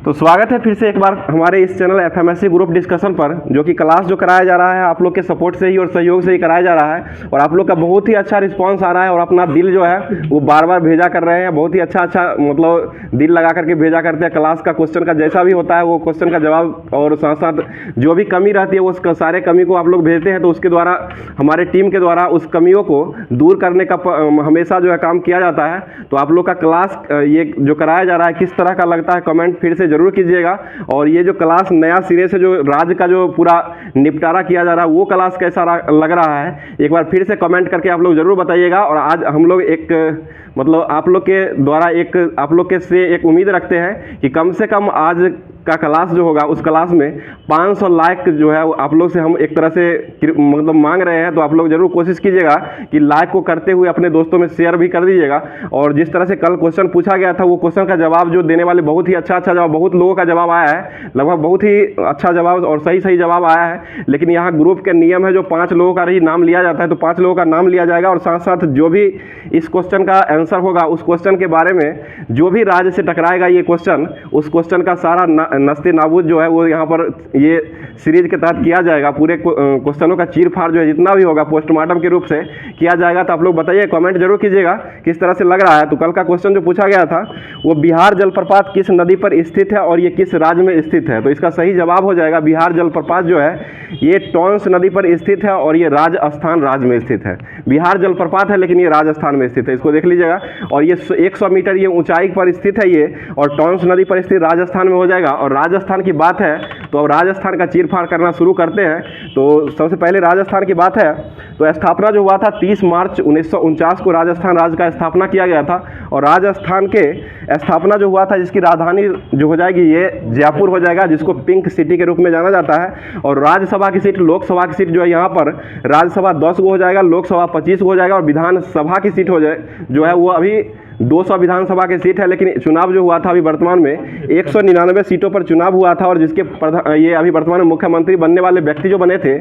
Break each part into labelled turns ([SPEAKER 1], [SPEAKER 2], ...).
[SPEAKER 1] तो स्वागत है फिर से एक बार हमारे इस चैनल एफएमएससी ग्रुप डिस्कशन पर, जो कि क्लास जो कराया जा रहा है आप लोग के सपोर्ट से ही और सहयोग से ही कराया जा रहा है। और आप लोग का बहुत ही अच्छा रिस्पांस आ रहा है और अपना दिल जो है वो बार बार भेजा कर रहे हैं। बहुत ही अच्छा मतलब दिल लगा करके भेजा करते हैं। क्लास का क्वेश्चन का जैसा भी होता है वो क्वेश्चन का जवाब और साथ साथ जो भी कमी रहती है वो सारे कमी को आप लोग भेजते हैं। तो उसके द्वारा हमारे टीम के द्वारा उस कमियों को दूर करने का हमेशा जो है काम किया जाता है। तो आप लोग का क्लास ये जो कराया जा रहा है किस तरह का लगता है कमेंट फिर से जरूर कीजिएगा। और ये जो क्लास नया सिरे से जो राज्य का जो पूरा निपटारा किया जा रहा है वो क्लास कैसा लग रहा है एक बार फिर से कमेंट करके आप लोग जरूर बताइएगा। और आज हम लोग एक मतलब आप लोग के द्वारा आप लोग के से एक उम्मीद रखते हैं कि कम से कम आज का क्लास जो होगा उस क्लास में 500 लाइक जो है आप लोग से हम एक तरह से मतलब मांग रहे हैं। तो आप लोग जरूर कोशिश कीजिएगा कि लाइक को करते हुए अपने दोस्तों में शेयर भी कर दीजिएगा। और जिस तरह से कल क्वेश्चन पूछा गया था वो क्वेश्चन का जवाब जो देने वाले बहुत ही अच्छा जवाब, बहुत लोगों का जवाब आया है, लगभग बहुत ही अच्छा जवाब और सही जवाब आया है। लेकिन यहाँ ग्रुप के नियम है जो 5 लोगों का ही नाम लिया जाता है, तो 5 लोगों का नाम लिया जाएगा। और साथ साथ जो भी इस क्वेश्चन का आंसर होगा उस क्वेश्चन के बारे में जो भी राज्य से टकराएगा ये क्वेश्चन, उस क्वेश्चन का सारा नस्ते नाबूद जो है वो यहाँ पर ये सीरीज के तहत किया जाएगा। पूरे क्वेश्चनों का चीर फाड़ जो है जितना भी होगा पोस्टमार्टम के रूप से किया जाएगा। तो आप लोग बताइए, कमेंट जरूर कीजिएगा किस तरह से लग रहा है। तो कल का क्वेश्चन जो पूछा गया था वो बिहार जलप्रपात किस नदी पर स्थित है और ये किस राज्य में स्थित है। तो इसका सही जवाब हो जाएगा बिहार जलप्रपात जो है ये टॉन्स नदी पर स्थित है और ये राजस्थान राज्य में स्थित है। बिहार जलप्रपात है लेकिन ये राजस्थान में स्थित है, इसको देख लीजिएगा। और ये 100 मीटर ये ऊंचाई पर स्थित है ये, और टॉन्स नदी पर स्थित राजस्थान में हो जाएगा। और राजस्थान की बात है तो अब राजस्थान का चीरफाड़ करना शुरू करते हैं। तो सबसे पहले राजस्थान की बात है तो स्थापना जो हुआ था 30 मार्च 1949 को राजस्थान राज्य का स्थापना किया गया था। और राजस्थान के स्थापना जो हुआ था जिसकी राजधानी जो हो जाएगी ये जयपुर हो जाएगा, जिसको पिंक सिटी के रूप में जाना जाता है। और राज्यसभा की सीट, लोकसभा की सीट जो है यहाँ पर राज्यसभा 10 गो हो जाएगा, लोकसभा 25 गो हो जाएगा। और विधानसभा की सीट हो जाए जो है वो अभी 200 विधानसभा की सीट है। लेकिन चुनाव जो हुआ था अभी वर्तमान में 199 सीटों पर चुनाव हुआ था। और जिसके ये अभी वर्तमान में मुख्यमंत्री बनने वाले व्यक्ति जो बने थे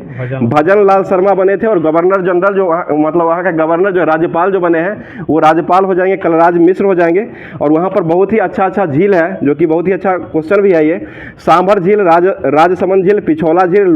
[SPEAKER 1] भजन लाल शर्मा बने थे। और गवर्नर जनरल जो मतलब वहाँ का गवर्नर जो राज्यपाल जो बने हैं वो राज्यपाल हो जाएंगे कलराज मिश्र हो जाएंगे। और वहाँ पर बहुत ही अच्छा झील है जो कि बहुत ही अच्छा क्वेश्चन भी है ये, सांभर झील, राजसमंद झील, पिछौला झील,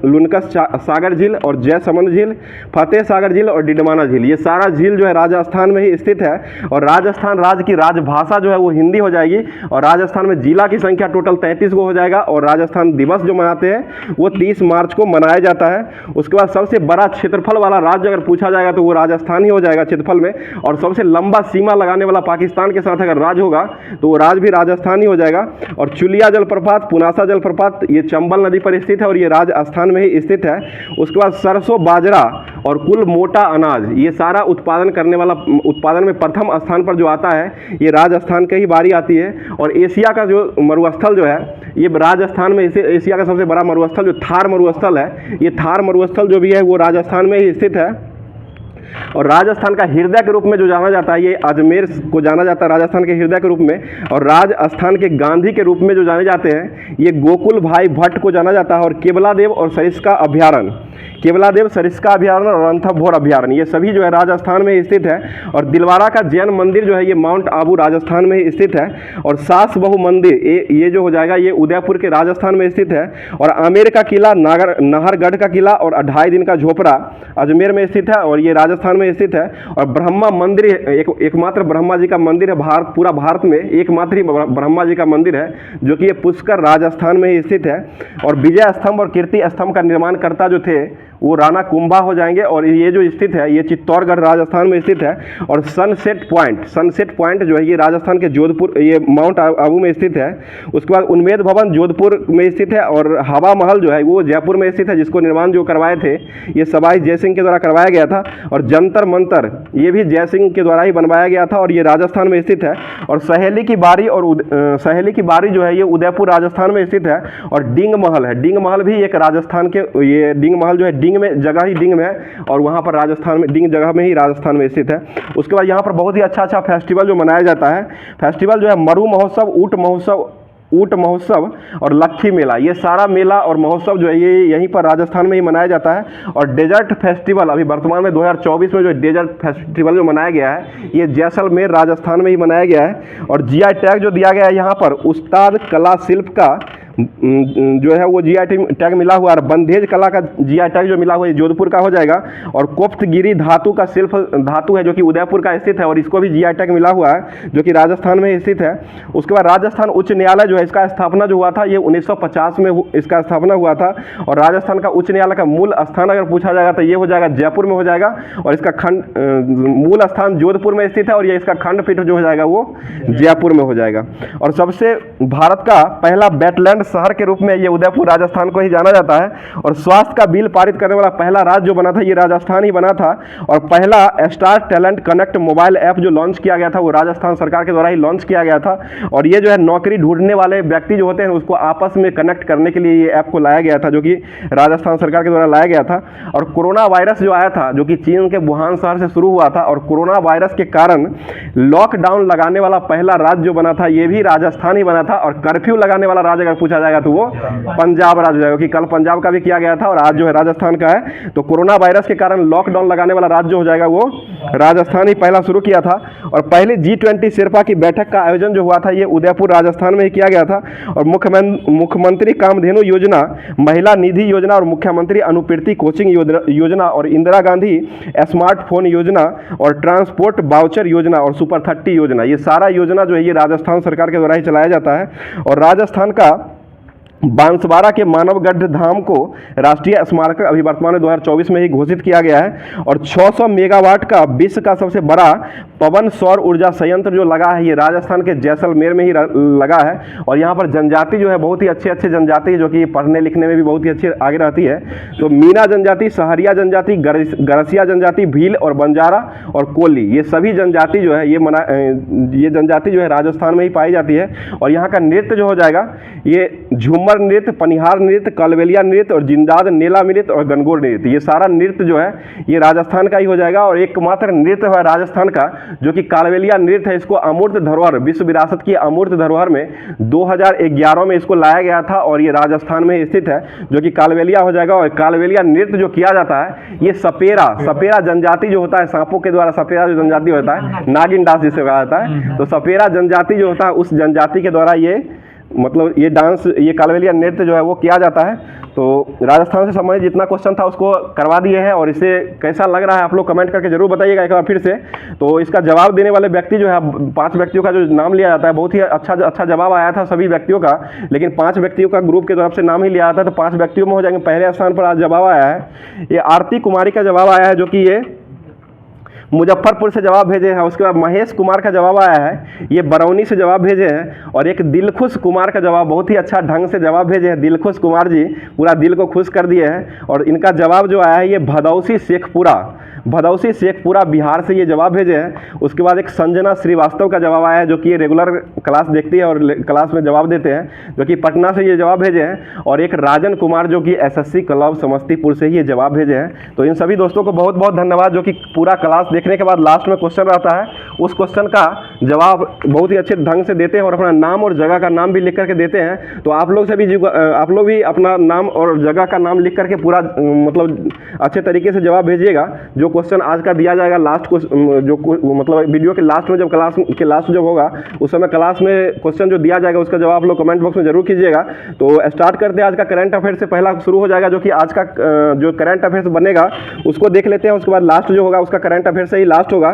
[SPEAKER 1] लुनकस सागर झील और जयसमंद झील, फतेह सागर झील और डिडमाना झील, ये सारा झील जो है राजस्थान में ही स्थित है। और राजस्थान राज्य की राजभाषा जो है वो हिंदी हो जाएगी। और राजस्थान में जिला की संख्या टोटल 33 गो हो जाएगा। और राजस्थान दिवस जो मनाते हैं वो 30 मार्च को मनाया जाता है। उसके बाद सबसे बड़ा क्षेत्रफल वाला राज्य अगर पूछा जाएगा तो वो राजस्थान ही हो जाएगा क्षेत्रफल में। और सबसे लंबा सीमा लगाने वाला पाकिस्तान के साथ अगर राज्य होगा तो वो राज्य भी राजस्थान ही हो जाएगा। और चुलिया जलप्रपात, पुनासा जलप्रपात ये चंबल नदी पर स्थित है और ये राजस्थान में ही स्थित है। उसके बाद सरसों, बाजरा और कुल मोटा अनाज ये सारा उत्पादन करने वाला, उत्पादन में प्रथम स्थान पर जो आता है ये राजस्थान की ही बारी आती है। और एशिया का जो मरुस्थल जो है ये राजस्थान में, इसे एशिया का सबसे बड़ा मरुस्थल जो थार मरुस्थल है, ये थार मरुस्थल जो भी है वो राजस्थान में ही स्थित है। और राजस्थान का हृदय के रूप में जो जाना जाता है ये अजमेर को जाना जाता है राजस्थान के हृदय के रूप में। और राजस्थान के गांधी के रूप में जो जाने जाते हैं ये गोकुल भाई भट्ट को जाना जाता है। और केवलादेव और सरिस्का अभ्यारण्य, केवलादेव सरिस्का अभ्यारण्य और रणथंभौर अभ्यारण्य ये सभी जो है राजस्थान में स्थित है। और दिलवारा का जैन मंदिर जो है ये माउंट आबू राजस्थान में ही स्थित है। और सास बहु मंदिर ये जो हो जाएगा ये उदयपुर के राजस्थान में स्थित है। और आमेर का किला, नाहरगढ़ का किला और 2.5 दिन का झोपड़ा अजमेर में स्थित है और ये राजस्थान में स्थित है। और ब्रह्मा मंदिर एकमात्र ब्रह्मा जी का मंदिर है पूरा भारत में एकमात्र ही ब्रह्मा जी का मंदिर है जो कि ये पुष्कर राजस्थान में ही स्थित है। और विजय स्तंभ और कीर्ति स्तंभ का निर्माणकर्ता जो थे वो राणा कुंभा हो जाएंगे। और ये जो स्थित है ये चित्तौड़गढ़ राजस्थान में स्थित है। और सनसेट पॉइंट जो है ये राजस्थान के जोधपुर, ये माउंट आबू में स्थित है। उसके बाद उन्मेद भवन जोधपुर में स्थित है। और हवा महल जो है वो जयपुर में स्थित है, जिसको निर्माण जो करवाए थे ये सवाई जयसिंह के द्वारा करवाया गया था। और जंतर मंतर ये भी जयसिंह के द्वारा ही बनवाया गया था और ये राजस्थान में स्थित है। और सहेली की बारी जो है ये उदयपुर राजस्थान में स्थित है। और डिंग महल है, डिंग महल भी एक राजस्थान के, ये डिंग महल जो है डिंग में जगह ही डिंग में है और वहाँ पर राजस्थान में डिंग जगह में ही राजस्थान में स्थित है। उसके बाद यहाँ पर बहुत ही अच्छा फेस्टिवल जो मनाया जाता है, फेस्टिवल जो है मरु महोत्सव, ऊंट महोत्सव ऊंट महोत्सव और लक्खी मेला, ये सारा मेला और महोत्सव जो है ये यहीं पर राजस्थान में ही मनाया जाता है। और डेजर्ट फेस्टिवल अभी वर्तमान में 2024 में जो डेजर्ट फेस्टिवल जो मनाया गया है ये जैसलमेर राजस्थान में ही मनाया गया है। और जीआई टैग जो दिया गया है यहाँ पर उस्ताद कला शिल्प का जो है वो जीआई टैग मिला हुआ है। बंधेज कला का जीआई टैग जो मिला हुआ है जोधपुर का हो जाएगा। और कोफ्तगिरी धातु का शिल्प धातु है जो कि उदयपुर का स्थित है और इसको भी जीआई टैग मिला हुआ है जो कि राजस्थान में स्थित है। उसके बाद राजस्थान उच्च न्यायालय जो है इसका स्थापना जो हुआ था ये 1950 में इसका स्थापना हुआ था। और राजस्थान का उच्च न्यायालय का मूल स्थान अगर पूछा जाएगा तो ये हो जाएगा जयपुर में हो जाएगा। और इसका खंड मूल स्थान जोधपुर में स्थित है और ये इसका खंडपीठ जो हो जाएगा वो जयपुर में हो जाएगा। और सबसे भारत का पहला वेटलैंड शहर के रूप में ये उदयपुर राजस्थान को ही जाना जाता है। और स्वास्थ्य का बिल पारित करने वाला पहला राज्य जो बना था ये राजस्थान ही बना था। और पहला star talent connect mobile app जो लॉन्च किया गया था वो राजस्थान सरकार के द्वारा ही लॉन्च किया गया था। और ये जो है नौकरी ढूंढने वाले व्यक्ति जो होते हैं उसको आपस में कनेक्ट करने के लिए ये ऐप को लाया गया था जो कि राजस्थान सरकार के द्वारा लाया गया था। और कोरोना वायरस जो आया था जो कि चीन के वुहान शहर से शुरू हुआ था और कोरोना वायरस के कारण लॉकडाउन लगाने वाला पहला राज्य जो बना था ये भी राजस्थान ही बना था। और कर्फ्यू लगाने वाला राज्य अगर पूछा जाएगा तो वो पंजाब राज्य हो जाएगा कि कल पंजाब का भी किया गया था और आज जो है राजस्थान का है। तो कोरोना वायरस के कारण लॉकडाउन लगाने वाला राज्य हो जाएगा वो राजस्थान ही पहला शुरू किया था। और पहले G20 शेरपा की बैठक का आयोजन जो हुआ था ये उदयपुर राजस्थान में ही किया गया था। और मुख्यमंत्री कामधेनु योजना, महिला निधि योजना और मुख्यमंत्री अनुपूर्ति कोचिंग योजना और इंदिरा गांधी स्मार्टफोन योजना और ट्रांसपोर्ट वाउचर योजना और सुपर 30 योजना, ये सारा योजना जो है ये राजस्थान सरकार के द्वारा ही चलाया जाता है। और राजस्थान का बांसवाड़ा के मानवगढ़ धाम को राष्ट्रीय स्मारक अभी वर्तमान में 2024 में ही घोषित किया गया है। और 600 मेगावाट का विश्व का सबसे बड़ा पवन सौर ऊर्जा संयंत्र जो लगा है ये राजस्थान के जैसलमेर में ही लगा है। और यहाँ पर जनजाति जो है बहुत ही अच्छे जनजाति जो कि पढ़ने लिखने में भी बहुत ही अच्छी आगे रहती है। तो मीना जनजाति, सहरिया जनजाति, गरसिया जनजाति, भील और बंजारा और कोली, ये सभी जनजाति जो है ये जनजाति जो है राजस्थान में ही पाई जाती है। और यहाँ का नृत्य जो हो जाएगा ये झूमर नृत्य, पनिहार नृत्य, कलबेलिया नृत्य और जिंदाद नेला नृत्य और गणगौर नृत्य, ये सारा नृत्य जो है ये राजस्थान का ही हो जाएगा। और एकमात्र नृत्य है राजस्थान का जो कि कालबेलिया नृत्य है, इसको अमूर्त धरोहर, विश्व विरासत की अमूर्त धरोहर में 2011 में इसको लाया गया था और ये राजस्थान में स्थित है जो कि कालबेलिया हो जाएगा। और कालबेलिया नृत्य जो किया जाता है ये सपेरा जनजाति जो होता है, सांपों के द्वारा सपेरा जो जनजाति होता है, नागिन डांस जिसे कहा जाता है, तो सपेरा जनजाति जो होता है उस जनजाति के द्वारा ये मतलब ये डांस, ये कालबेलिया नृत्य जो है वो किया जाता है। तो राजस्थान से संबंधित जितना क्वेश्चन था उसको करवा दिए हैं। और इसे कैसा लग रहा है आप लोग कमेंट करके जरूर बताइएगा एक बार फिर से। तो इसका जवाब देने वाले व्यक्ति जो है 5 व्यक्तियों का जो नाम लिया जाता है, बहुत ही अच्छा जवाब आया था सभी व्यक्तियों का, लेकिन 5 व्यक्तियों का ग्रुप की तरफ से नाम ही लिया जाता है। तो 5 व्यक्तियों में हो जाएंगे। पहले स्थान पर आज जवाब आया है ये आरती कुमारी का जवाब आया है जो कि ये मुजफ्फरपुर से जवाब भेजे हैं। उसके बाद महेश कुमार का जवाब आया है, ये बरौनी से जवाब भेजे हैं। और एक दिलखुश कुमार का जवाब, बहुत ही अच्छा ढंग से जवाब भेजे हैं दिलखुश कुमार जी, पूरा दिल को खुश कर दिए हैं। और इनका जवाब जो आया है ये भदौसी शेखपुरा बिहार से ये जवाब भेजे हैं। उसके बाद एक संजना श्रीवास्तव का जवाब आया है जो कि ये रेगुलर क्लास देखती है और क्लास में जवाब देते हैं, जो कि पटना से ये जवाब भेजे हैं। और एक राजन कुमार जो कि SSC क्लब समस्तीपुर से ही ये जवाब भेजे हैं। तो इन सभी दोस्तों को बहुत बहुत धन्यवाद जो कि पूरा क्लास देखने के बाद लास्ट में क्वेश्चन रहता है, उस क्वेश्चन का जवाब बहुत ही अच्छे ढंग से देते हैं और अपना नाम और जगह का नाम भी लिख करके देते हैं। तो आप लोग भी अपना नाम और जगह का नाम लिख करके पूरा मतलब अच्छे तरीके से जवाब भेजिएगा। जो क्वेश्चन आज का दिया जाएगा लास्ट को जो मतलब वीडियो के लास्ट में जब क्लास के लास्ट जब होगा उस समय क्लास में क्वेश्चन जो दिया जाएगा उसका जवाब आप लोग कमेंट बॉक्स में जरूर कीजिएगा। तो स्टार्ट करते हैं। आज का करंट अफेयर से पहला शुरू हो जाएगा जो कि आज का जो करंट अफेयर्स बनेगा उसको देख लेते हैं। उसके बाद लास्ट जो होगा उसका करंट अफेयर से ही लास्ट होगा।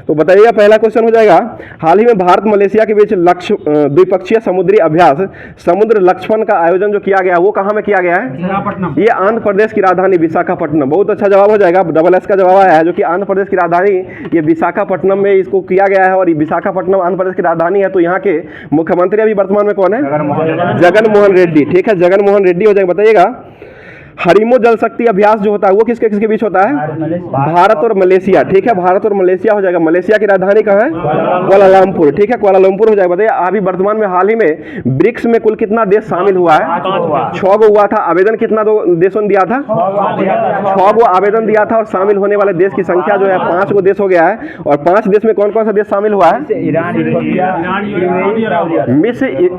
[SPEAKER 1] तो बताइएगा पहला क्वेश्चन हो जाएगा, हाल ही में भारत मलेशिया के बीच द्विपक्षीय समुद्री अभ्यास समुद्र लक्ष्मण का आयोजन जो किया गया वो कहाँ में किया गया है? ये आंध्र प्रदेश की राजधानी विशाखापट्टनम। बहुत अच्छा जवाब हो जाएगा, डबल S का जवाब आया है जो कि आंध्र प्रदेश की राजधानी ये विशाखापट्टनम में इसको किया गया है। और विशाखापट्टनम आंध्र प्रदेश की राजधानी है। तो यहाँ के मुख्यमंत्री अभी वर्तमान में कौन है? जगन मोहन रेड्डी। ठीक है, जगन मोहन रेड्डी हो जाएंगे। बताइएगा हरिमो जल शक्ति अभ्यास जो होता है वो किसके किसके बीच होता है? भारत और मलेशिया। ठीक है, भारत और मलेशिया हो जाएगा। मलेशिया की राजधानी कहाँ है? कुआलालंपुर। ठीक है, कुआलालंपुर हो जाएगा। बताइए अभी वर्तमान में हाल ही में ब्रिक्स में कुल कितना देश शामिल हुआ है? 6 गो हुआ था। आवेदन कितना देशों ने दिया था? 6 गो आवेदन दिया था और शामिल होने वाले देश की संख्या जो है 5 गो देश हो गया है। और 5 देश में कौन कौन सा देश शामिल हुआ है?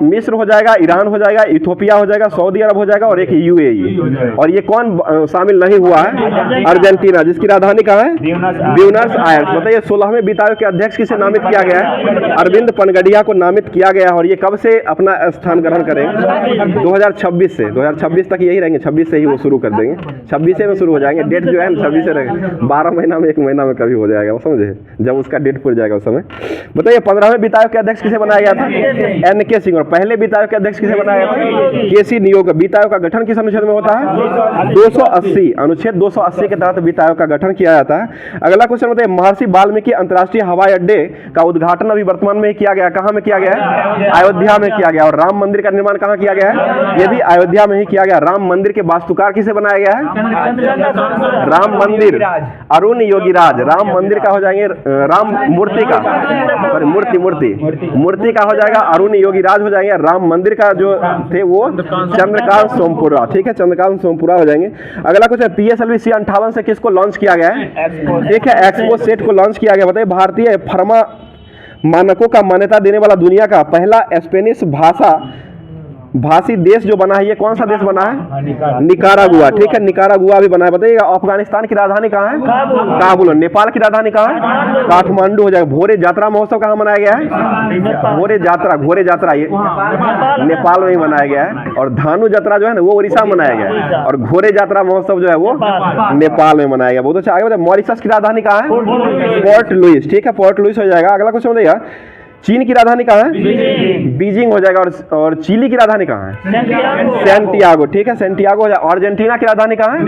[SPEAKER 1] मिस्र हो जाएगा, ईरान हो जाएगा, इथोपिया हो जाएगा, सऊदी अरब हो जाएगा और एक यूएई। और ये कौन शामिल नहीं हुआ है? अर्जेंटीना, जिसकी राजधानी कहाँ है? Buenos Aires. बताइए 16वें वित्त आयोग के अध्यक्ष किसे नामित किया गया है? अरविंद पनगडिया को नामित किया गया है। और ये कब से अपना स्थान ग्रहण करेंगे? 2026 से। 2026 तक यही रहेंगे, 26 से ही वो शुरू कर देंगे। 26 में शुरू हो जाएंगे। डेट जो है 26 से रहेगा। 12 महीना में 1 महीना में कभी हो जाएगा, वो समझे, जब उसका डेट पूरा जाएगा उस समय। बताइए 15वें वित्त आयोग के अध्यक्ष किसे बनाया गया था? NK सिंह। और पहले वित्त आयोग के अध्यक्ष किसे बनाया गया था? KC नियोग। वित्त आयोग का गठन किस अनुच्छेद में होता है? 280, अनुच्छेद 280 के तहत वित्त आयोग का गठन किया जाता है। अगला क्वेश्चन बताइए महर्षि वाल्मीकि अंतर्राष्ट्रीय हवाई अड्डे का उद्घाटन अभी वर्तमान में किया गया, कहाँ में किया गया है? अयोध्या में किया गया। और राम मंदिर का निर्माण कहाँ किया गया है? ये भी अयोध्या में ही किया गया। राम मंदिर के वास्तुकार किसे बनाया गया है? राम मंदिर अरुण योगीराज। राम मंदिर का हो जाएंगे राम मूर्ति का, सॉरी मूर्ति का हो जाएगा अरुण योगीराज हो जाएंगे। राम मंदिर का जो थे वो चंद्रकांत सोमपुरा। ठीक है, चंद्रकांत सोमपुरा हो जाएंगे। अगला कुछ है PSLV C58 से किसको लॉन्च किया गया है? ठीक है, एक्सपो सेट को लॉन्च किया गया। बताइए भारतीय फर्मा मानकों का मान्यता देने वाला दुनिया का पहला स्पेनिश भाषी देश जो बना है, ये कौन सा देश बना है? निकारागुआ। ठीक है, निकारागुआ भी बना है। बताइएगा अफगानिस्तान की राजधानी कहाँ है? काबुल। नेपाल की राजधानी कहाँ है? काठमांडू हो जाएगा। भोरे यात्रा महोत्सव कहाँ मनाया गया है? घोरे यात्रा ये नेपाल में ही मनाया गया है। और धानु यात्रा जो है ना वो उड़ीसा में मनाया गया है। और घोरे यात्रा महोत्सव जो है वो नेपाल में मनाया गया। बहुत अच्छा। आगे बताइए मॉरिशस की राजधानी कहाँ है? Port Louis. ठीक है, पोर्ट लुइस हो जाएगा। अगला क्वेश्चन बताइएगा चीन की राजधानी कहाँ है? बीजिंग हो जाएगा। और चिली की राजधानी कहाँ है? सैंटियागो। ठीक है, सैंटियागो हो जाएगा। अर्जेंटीना की राजधानी कहाँ है?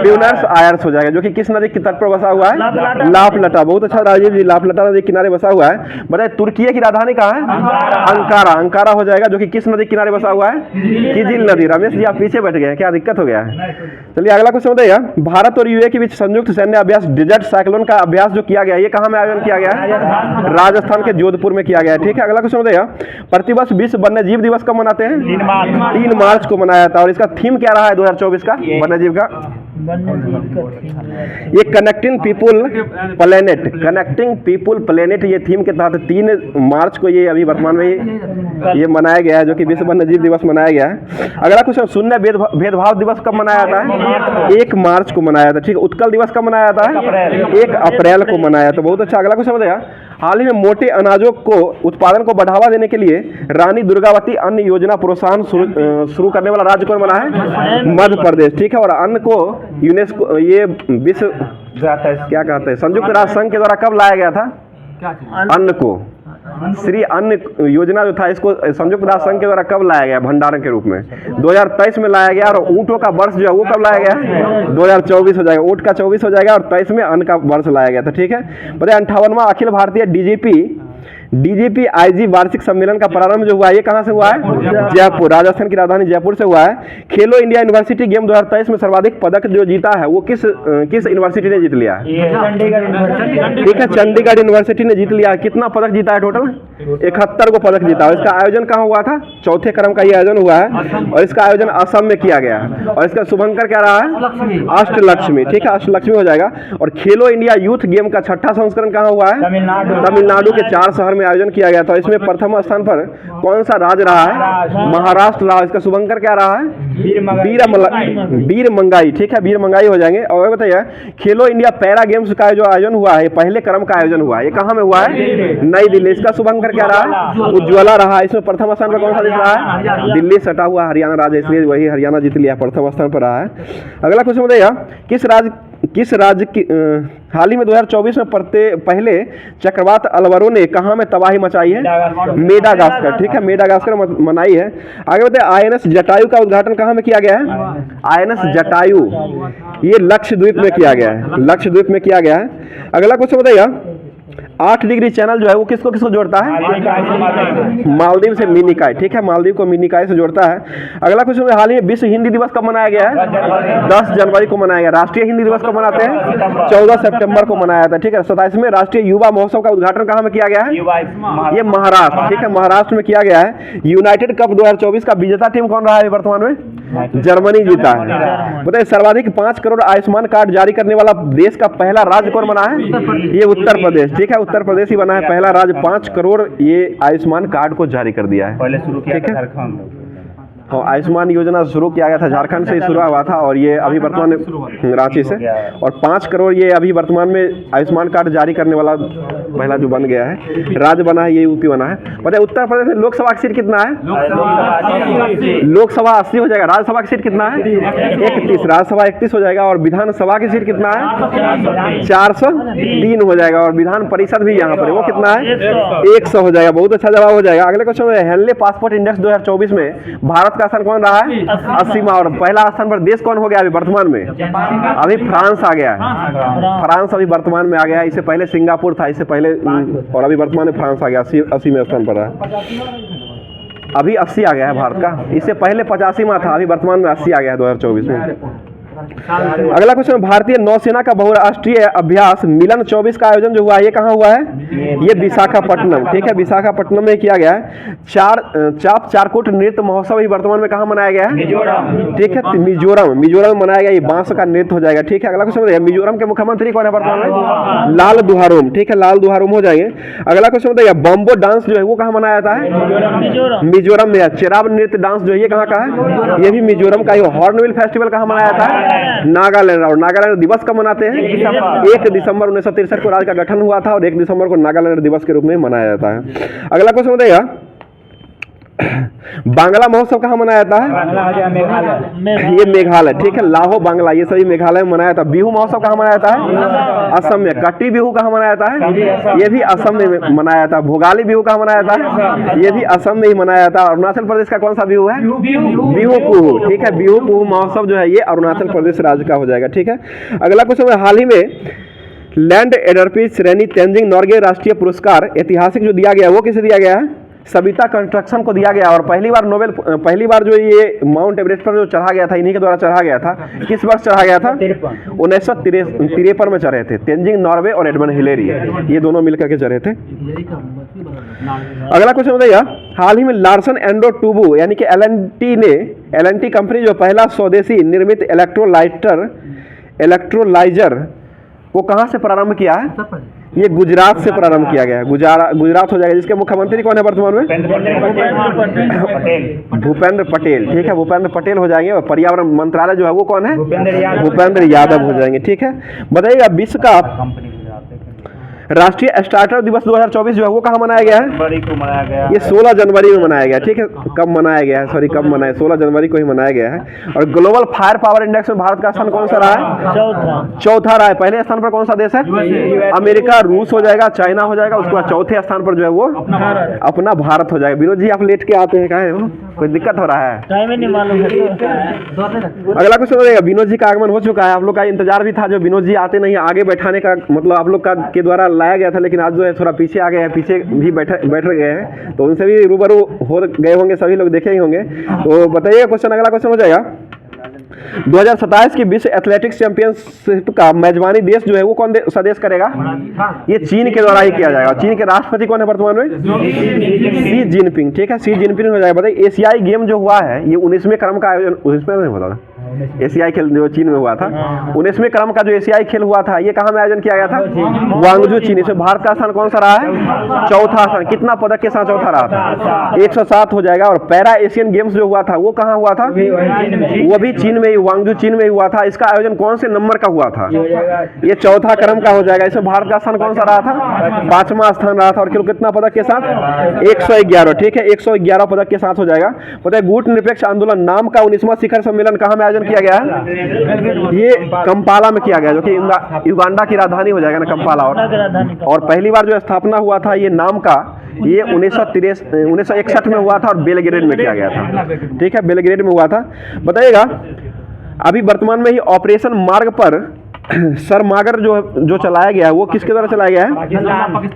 [SPEAKER 1] ब्यूनस आयर्स हो जाएगा, जो कि किस नदी के तट पर बसा हुआ है? लाप्लाटा। बहुत अच्छा राजीव जी, लाप्लाटा नदी किनारे बसा हुआ है। बताइए तुर्की की राजधानी कहाँ है? अंकारा हो जाएगा, जो कि किस नदी किनारे बसा हुआ है? किजिल नदी। रमेश जी आप पीछे बैठ गए, क्या दिक्कत हो गया है? चलिए अगला क्वेश्चन बताइएगा भारत और यूए के बीच संयुक्त सैन्य अभ्यास डेजर्ट साइक्लोन का अभ्यास जो किया गया, ये कहाँ में आयोजन किया गया है? राजस्थान के जोधपुर में किया गया है। ठीक है, अगला क्वेश्चन बताइएगा प्रतिवर्ष विश्व वन्य जीव दिवस कब मनाते हैं? 3 मार्च को मनाया जाता है। और इसका थीम क्या रहा है 2024 का वन्य जीव का? ये कनेक्टिंग पीपुल प्लेनेट ये थीम के तहत 3 मार्च को ये अभी वर्तमान में ये मनाया गया है, जो कि विश्व वन्य जीव दिवस मनाया गया है। अगला क्वेश्चन शून्य भेदभाव दिवस कब मनाया जाता है? 1 मार्च को मनाया जाता है। ठीक है, उत्कल दिवस कब मनाया जाता है? 1 अप्रैल को मनाया जाता है। बहुत अच्छा। अगला क्वेश्चन बताइएगा हाल ही में मोटे अनाजों को उत्पादन को बढ़ावा देने के लिए रानी दुर्गावती अन्न योजना प्रोत्साहन शुरू करने वाला राज्य कौन बना है? मध्य प्रदेश। ठीक है, और अन्न को यूनेस्को ये विश्व क्या कहते हैं संयुक्त राष्ट्र संघ के द्वारा कब लाया गया था? अन्न को श्री अन्न योजना जो था इसको संयुक्त राष्ट्र संघ के द्वारा कब लाया गया भंडारण के रूप में? 2023 में लाया गया। और ऊँटों का वर्ष जो है वो कब लाया गया? 2024 हो जाएगा। ऊँट का 24 हो जाएगा और 23 में अन्न का वर्ष लाया गया था। ठीक है, बताइए 58वां अखिल भारतीय डीजीपी आईजी वार्षिक सम्मेलन का प्रारंभ जो हुआ है ये कहाँ से हुआ है? जयपुर। राजस्थान की राजधानी जयपुर से हुआ है। खेलो इंडिया यूनिवर्सिटी गेम 2023 में सर्वाधिक पदक जो जीता है वो किस यूनिवर्सिटी ने जीत लिया है? ठीक है, चंडीगढ़ यूनिवर्सिटी ने जीत लिया है। कितना पदक जीता है टोटल? 71 को पदक जीता है। इसका आयोजन कहाँ हुआ था? चौथे क्रम का ये आयोजन हुआ है और इसका आयोजन असम में किया गया है। और इसका शुभंकर क्या रहा है? अष्टलक्ष्मी। ठीक है, अष्टलक्ष्मी हो जाएगा। और खेलो इंडिया यूथ गेम का 6ठा संस्करण कहाँ हुआ है? तमिलनाडु के 4 शहर में आयोजन किया गया था। इसमें प्रथम स्थान पर कौन सा राज्य रहा है? महाराष्ट्र रहा। इसका शुभंकर क्या रहा है? वीर मंगाई। ठीक है, वीर मंगाई हो जाएंगे। और बताइए खेलो इंडिया पैरा गेम्स का जो आयोजन हुआ है पहले क्रम का आयोजन हुआ है, ये कहाँ में हुआ है? नई दिल्ली। इसका शुभंकर क्या रहा? उज्ज्वला रहा। इसमें प्रथम स्थान पर कौन सा देश रहा है? दिल्ली सटा हुआ हरियाणा राज्य, इसलिए वही हरियाणा जीत लिया, प्रथम स्थान पर रहा है। अगला क्वेश्चन बताइएगा किस राज्य की हाल ही में 2024 में पहले चक्रवात अलवरो ने कहाँ में तबाही मचाई है? मेडागास्कर। ठीक है, मेडागास्कर मनाई है। आगे बताइए INS जटायु का उद्घाटन कहाँ में किया गया है? INS जटायु ये लक्षद्वीप में किया गया है। लक्षद्वीप में किया गया है। अगला क्वेश्चन बताइएगा 8 डिग्री चैनल जो है वो किसको किसको जोड़ता है? मालदीव से मिनिकॉय, ठीक है, मालदीव को मिनिकॉय से जोड़ता है। अगला क्वेश्चन, हाल ही में विश्व हिंदी दिवस कब मनाया गया है? 10 जनवरी को मनाया गया। राष्ट्रीय हिंदी दिवस कब मनाते हैं? 14 सितंबर को मनाया था, ठीक है। 27वें राष्ट्रीय युवा महोत्सव का उद्घाटन कहाँ में किया गया है? ये महाराष्ट्र, ठीक है, महाराष्ट्र में किया गया है। यूनाइटेड कप 2024 का विजेता टीम कौन रहा है वर्तमान में? जर्मनी जीता है। बताइए सर्वाधिक 5 करोड़ आयुष्मान कार्ड जारी करने वाला देश का पहला राज्य कौन बना है? ये उत्तर प्रदेश, ठीक है, उत्तर प्रदेश ही बना है पहला राज्य। 5 करोड़ ये आयुष्मान कार्ड को जारी कर दिया है।
[SPEAKER 2] पहले शुरू किया था झारखंड,
[SPEAKER 1] और आयुष्मान योजना शुरू किया गया था झारखंड से ही शुरू हुआ था, और ये अभी वर्तमान में रांची से, और 5 करोड़ ये अभी वर्तमान में आयुष्मान कार्ड जारी करने वाला पहला जो बन गया है राज्य बना है, ये यूपी बना है। बताइए उत्तर प्रदेश में लोकसभा की सीट कितना है? लोकसभा 80 हो जाएगा। राज्यसभा की सीट कितना है? 31। राज्यसभा 31 हो जाएगा। और विधानसभा की सीट कितना है? 403 हो जाएगा। और विधान परिषद भी यहाँ पर है, वो कितना है? 100 हो जाएगा। बहुत अच्छा जवाब हो जाएगा। अगले क्वेश्चन में, हेनले पासपोर्ट इंडेक्स 2024 में भारत का स्थान कौन रहा है? 80वां। और पहला स्थान पर देश कौन हो गया अभी वर्तमान में? अभी फ्रांस आ गया है। फ्रांस अभी वर्तमान में आ गया है। इससे पहले सिंगापुर था, इससे पहले, और अभी वर्तमान में फ्रांस आ गया, 80वें स्थान पर है। अभी 80 आ गया है भारत का। इससे पहले 85वां था, अभी वर्तमान में 80 आ गया है 2024 में। अगला क्वेश्चन, भारतीय नौसेना का बहुराष्ट्रीय अभ्यास मिलन 24 का आयोजन जो हुआ है, ये कहाँ हुआ है? ये विशाखापट्टनम, ठीक है, विशाखापट्टनम में किया गया है। चारकोट नृत्य महोत्सव ही वर्तमान में कहाँ मनाया गया है? ठीक है, मिजोरम में मनाया गया। ये बांस का नृत्य हो जाएगा, ठीक है। अगला क्वेश्चन, मिजोरम के मुख्यमंत्री कौन है वर्तमान में? लाल दुहारोम, ठीक है, लाल दुहारोम हो जाएंगे। अगला क्वेश्चन बताइए, बम्बो डांस जो है वो कहाँ मनाया जाता है? मिजोरम में। चेराब नृत्य डांस जो है ये कहाँ का है? ये भी मिजोरम का ही। हॉर्नबिल फेस्टिवल कहाँ मनाया जाता है? नागालैंड। और नागालैंड दिवस कब मनाते हैं? 1 दिसंबर 1963 को राज्य का गठन हुआ था, और 1 दिसंबर को नागालैंड दिवस के रूप में मनाया जाता है। अगला क्वेश्चन बताइएगा, बांग्ला महोत्सव कहाँ मनाया जाता है? ये मेघालय, ठीक है, लाहो बांग्ला, ये सभी मेघालय में मनाया जाता है। बिहू महोत्सव कहाँ मनाया जाता है? असम में। कट्टी बिहू कहाँ मनाया जाता है? ये भी असम में मनाया जाता है। भोगाली बिहू कहाँ मनाया जाता है? ये भी असम में ही मनाया जाता है। अरुणाचल प्रदेश का कौन सा बिहू है? बिहू पुहू, ठीक है, बिहू पुहू महोत्सव जो है ये अरुणाचल प्रदेश राज्य का हो जाएगा, ठीक है। अगला क्वेश्चन, हाल ही में लैंड एडर्पी श्रेणी तेंजिंग नॉर्गे राष्ट्रीय पुरस्कार ऐतिहासिक जो दिया गया वो किसे दिया गया है? सविता कंस्ट्रक्शन को दिया गया। और पहली बार जो ये माउंट एवरेस्ट पर जो चढ़ा गया था, इन्हीं के द्वारा चढ़ा गया था। किस वर्ष चढ़ा गया था? 1953 में चढ़े थे। तेंजिंग नॉर्वे और एडमंड हिलेरी, ये दोनों मिलकर के चढ़े थे। अगला क्वेश्चन बताइए, हाल ही में लार्सन एंड टूब्रो यानी कि एल&टी कंपनी जो पहला स्वदेशी निर्मित इलेक्ट्रोलाइजर वो कहाँ से प्रारंभ किया है? ये गुजरात से प्रारंभ किया गया है। गुजरात हो जाएगा, जिसके मुख्यमंत्री कौन है वर्तमान में? भूपेंद्र पटेल, ठीक है, भूपेंद्र पटेल हो जाएंगे। और पर्यावरण मंत्रालय जो है वो कौन है? भूपेंद्र यादव हो जाएंगे, ठीक है। बताइएगा, विश्व का राष्ट्रीय स्टार्टअप दिवस 2024 जो है वो कहाँ मनाया गया है? ये 16 जनवरी में मनाया गया, ठीक है। कब मनाया गया है? 16 जनवरी को ही मनाया गया है। और ग्लोबल फायर पावर इंडेक्स में भारत का स्थान कौन सा रहा है? चौथा रहा है। पहले स्थान पर कौन सा देश है? अमेरिका, रूस हो जाएगा, चाइना हो जाएगा। उसके बाद चौथे स्थान पर जो है वो अपना भारत हो जाएगा। विनोद जी आप लेट के आते हैं, काहे हो? कोई दिक्कत हो रहा है? अगला क्वेश्चन हो जाएगा, विनोद जी का आगमन हो चुका है। आप लोग का इंतजार भी था, जो विनोद जी आते नहीं, आगे बैठाने का मतलब आप लोग का के द्वारा लाया गया था, लेकिन आज जो है थोड़ा पीछे आ गए हैं, पीछे भी बैठ गए हैं, तो उनसे भी रूबरू हो गए होंगे, सभी लोग देखे ही होंगे। तो बताइए क्वेश्चन, अगला क्वेश्चन हो जाएगा, 2027 की विश्व एथलेटिक्स चैंपियनशिप का मेजबानी देश जो है वो कौन सा देश करेगा? ये चीन के द्वारा ही किया जाएगा। चीन के राष्ट्रपति कौन है वर्तमान में? शी जिनपिंग, ठीक है, शी जिनपिंग हो जाएगा। बताइए एशियाई गेम जो हुआ है ये 19वें क्रम का आयोजन, 19वें नहीं होता था, एशियाई खेल जो चीन में हुआ था, 19वें क्रम का जो एशियाई खेल हुआ था ये कहाँ में आयोजन किया गया था? ग्वांगझू, चीन। इसमें भारत का स्थान कौन सा रहा है? चौथा स्थान। कितना पदक के साथ चौथा रहा था? 107 हो जाएगा। और पैरा एशियन गेम्स जो हुआ था वो कहाँ हुआ था? वो भी चीन में ही, ग्वांगझू चीन में ही हुआ था। इसका आयोजन कौन से नंबर का हुआ था? ये चौथा क्रम का हो जाएगा। इसमें भारत का स्थान कौन सा रहा था? 5वां स्थान रहा था। और कितना पदक के साथ? 111, ठीक है, 111 पदक के साथ हो जाएगा। पता है गुट निरपेक्ष आंदोलन नाम का 19वां शिखर सम्मेलन कहाँ में आयोजन किया गया है? ये कंपाला में किया गया, जो कि युगांडा की राजधानी हो जाएगा ना, कंपाला। और पहली बार जो स्थापना हुआ था ये नाम का, ये 1961 में हुआ था और बेलग्रेड में किया गया था, ठीक है, बेलग्रेड में हुआ था। बताइएगा, अभी वर्तमान में ही ऑपरेशन मार्ग पर सरमागर जो चलाया गया है वो किसके द्वारा चलाया गया है?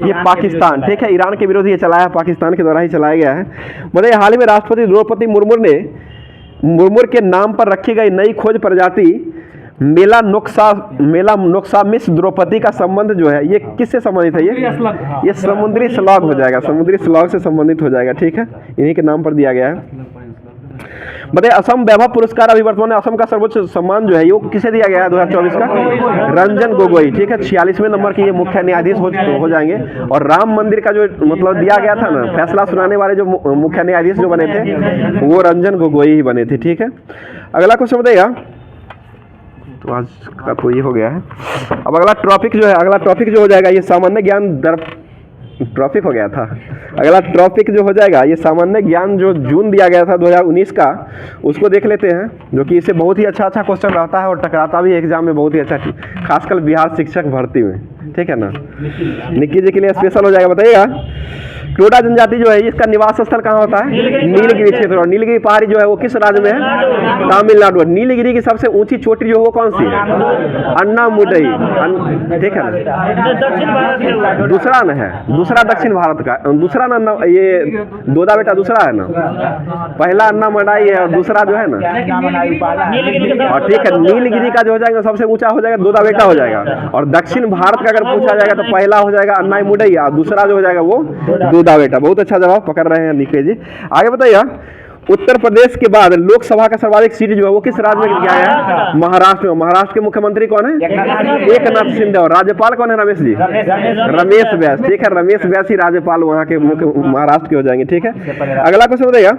[SPEAKER 1] ये पाकिस्तान, ठीक है, ईरान के विरोध ये चलाया है, पाकिस्तान के द्वारा ही चलाया गया है। मतलब हाल ही में राष्ट्रपति द्रौपदी मुर्मू के नाम पर रखी गई नई खोज प्रजाति मेलानोक्सामिस द्रौपदी का संबंध जो है ये किससे संबंधित है? ये समुद्री स्लॉग हो जाएगा, समुद्री स्लॉग से संबंधित हो जाएगा, ठीक है, इन्हीं के नाम पर दिया गया है। बताइए असम वैभव पुरस्कार अभी वर्तमान में असम का सर्वोच्च सम्मान जो है वो किसे दिया गया है 2024 का? रंजन गोगोई, ठीक है, 46वें नंबर के ये मुख्य न्यायाधीश हो जाएंगे। और राम मंदिर का जो मतलब दिया गया था ना फैसला सुनाने वाले जो मुख्य न्यायाधीश जो बने थे वो रंजन गोगोई ही बने थे, ठीक है। अगला क्वेश्चन बताइएगा, तो आज का तो ये हो गया है। अब अगला टॉपिक जो हो जाएगा ये सामान्य ज्ञान टॉपिक हो गया था। अगला टॉपिक जो हो जाएगा ये सामान्य ज्ञान जो जून दिया गया था 2019 का, उसको देख लेते हैं, जो कि इससे बहुत ही अच्छा क्वेश्चन रहता है और टकराता भी एग्जाम में बहुत ही अच्छा, खासकर बिहार शिक्षक भर्ती में, ठीक है ना। निक्की जी के लिए स्पेशल हो जाएगा। बताइएगा टोडा जनजाति जो है इसका निवास स्थल कहाँ होता है? नीलगिरी क्षेत्र। और नीलगिरी पहाड़ी जो है वो किस राज्य में है? तमिलनाडु। नीलगिरी की सबसे ऊंची चोटी जो है वो कौन सी है? अन्नामुडई, ठीक है ना। दूसरा न है, दूसरा दक्षिण भारत का, दूसरा ना ये दोदा बेटा दूसरा है ना, पहला अन्नामुडई है और दूसरा जो है ना, और ठीक है नीलगिरी का जो हो जाएगा सबसे ऊंचा हो जाएगा दोदा बेटा हो जाएगा। और दक्षिण भारत का अगर पूछा जाएगा तो पहला हो जाएगा अन्नामुडई और दूसरा जो हो जाएगा वो दोदा बेटा। बहुत अच्छा जवाब पकड़ रहे हैं निके जी। आगे बताइए उत्तर प्रदेश के बाद लोकसभा का सर्वाधिक सीट जो है वो किस राज्य में गया है? महाराष्ट्र में। महाराष्ट्र के मुख्यमंत्री कौन है? एकनाथ शिंदे। और राज्यपाल कौन है? रमेश जी, रमेश व्यास, ठीक है, रमेश व्यास ही राज्यपाल वहाँ के महाराष्ट्र के हो जाएंगे, ठीक है। अगला क्वेश्चन बताइएगा,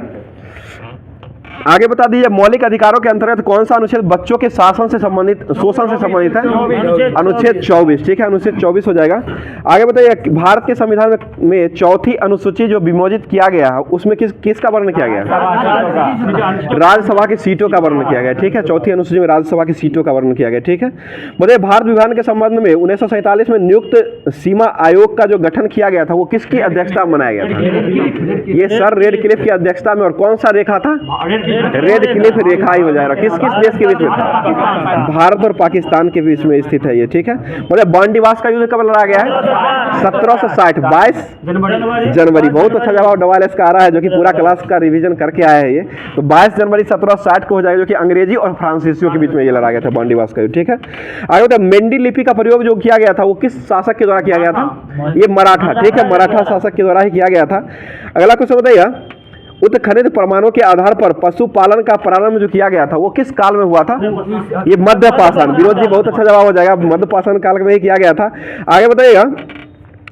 [SPEAKER 1] आगे बता दीजिए मौलिक अधिकारों के अंतर्गत कौन सा अनुच्छेद बच्चों के शोषण से संबंधित है? अनुच्छेद 24, ठीक है, अनुच्छेद 24 हो जाएगा। आगे बताइए भारत के संविधान में चौथी अनुसूची जो विमोचित किया गया है उसमें किसका वर्णन किया गया? राज्यसभा की सीटों का वर्णन किया गया, ठीक है, चौथी अनुसूची में राज्यसभा की सीटों का वर्णन किया गया, ठीक है। बताइए भारत विभाजन के संबंध में 1947 में नियुक्त सीमा आयोग का जो गठन किया गया था वो किसकी अध्यक्षता में बनाया गया था? ये सर रेडक्लिफ की अध्यक्षता में। और कौन सा रेखा था? रेडक्लिफ रेखा ही हो जाएगा। किस देश के बीच में था? भारत और पाकिस्तान के बीच में स्थित है ये, ठीक है। मतलब बांडीवास का युद्ध कब लड़ा गया है? 1760, 22 जनवरी। बहुत अच्छा जवाब डवालेस का आ रहा है जो कि पूरा क्लास का रिवीजन करके आया है ये। तो 22 जनवरी 1760 को हो जाएगा, जो कि अंग्रेजी और फ्रांसीसियों के बीच में ये लड़ा गया था बांडीवास का युद्ध, ठीक है। आगे तो मेंडी लिपि का प्रयोग जो किया गया था वो किस शासक के द्वारा किया गया था? ये मराठा, ठीक है, मराठा शासक के द्वारा ही किया गया था। अगला क्वेश्चन बताइए उत्खनित प्रमाणों के आधार पर पशुपालन का प्रारंभ जो किया गया था वो किस काल में हुआ था? ये मध्य पाषाण। विनोद जी बहुत अच्छा जवाब हो जाएगा, मध्य पाषाण काल में ही किया गया था। आगे बताइएगा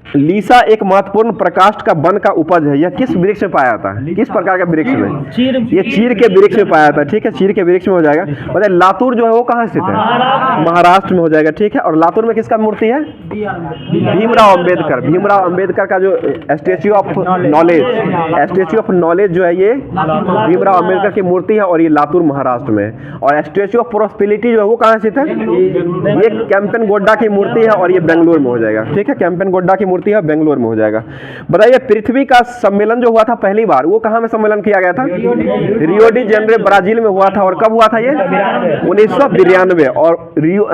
[SPEAKER 1] लीसा एक महत्वपूर्ण प्रकाष्ठ का वन का उपज है, यह किस वृक्ष में पाया जाता है? किस प्रकार के वृक्ष में? ये चीर के वृक्ष में पाया जाता है, ठीक है, चीर के वृक्ष में हो जाएगा। बताइए लातूर जो है वो कहाँ स्थित है? महाराष्ट्र में हो जाएगा, ठीक है। और लातूर में किसका मूर्ति है? भीमराव अम्बेडकर। भीमराव अम्बेडकर का जो स्टैच्यू ऑफ नॉलेज जो है ये भीमराव अम्बेडकर की मूर्ति है और ये लातूर महाराष्ट्र में। और स्टैच्यू ऑफ प्रोस्पेरिटी जो है वो कहाँ स्थित है? ये कैंपेन गोड्डा की मूर्ति है और ये बेंगलुरु में हो जाएगा, ठीक है, कैंपेन गोड्डा की मूर्ति है बेंगलुरु में हो जाएगा। बताइए पृथ्वी का सम्मेलन जो हुआ था पहली बार वो कहां में सम्मेलन किया गया था? रियो डी जेनेरो ब्राजील में हुआ था। और कब हुआ था ये? 1992। और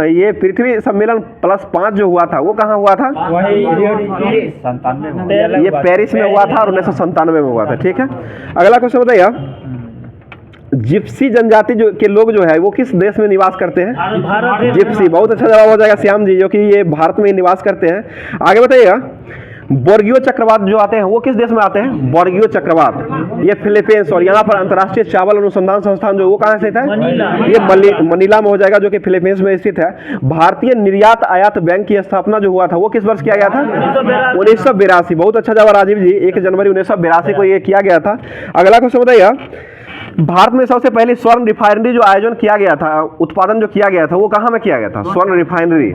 [SPEAKER 1] ये पृथ्वी सम्मेलन +5 जो हुआ था वो कहां हुआ था? ये पेरिस में हुआ था और 1997 में हुआ था, ठीक है। अगला क्वेश्चन बताइए जिप्सी जनजाति जो के लोग जो है वो किस देश में निवास करते हैं? जिप्सी। बहुत अच्छा जवाब हो जाएगा श्याम जी, जो कि ये भारत में ही निवास करते हैं। आगे बताइएगा बोर्गियो चक्रवात जो आते हैं वो किस देश में आते हैं? बोर्गियो चक्रवात ये फिलीपींस। और यहाँ पर अंतर्राष्ट्रीय चावल अनुसंधान संस्थान जो वो कहाँ स्थित है? ये मनीला में हो जाएगा, जो कि फिलीपींस में स्थित है। भारतीय निर्यात आयात बैंक की स्थापना जो हुआ था वो किस वर्ष किया गया था? 1982। बहुत अच्छा जवाब राजीव जी, 1 जनवरी 1982 को ये किया गया था। अगला क्वेश्चन बताइए भारत में सबसे पहले स्वर्ण रिफाइनरी जो आयोजन किया गया था, उत्पादन जो किया गया था वो कहाँ में किया गया था? स्वर्ण रिफाइनरी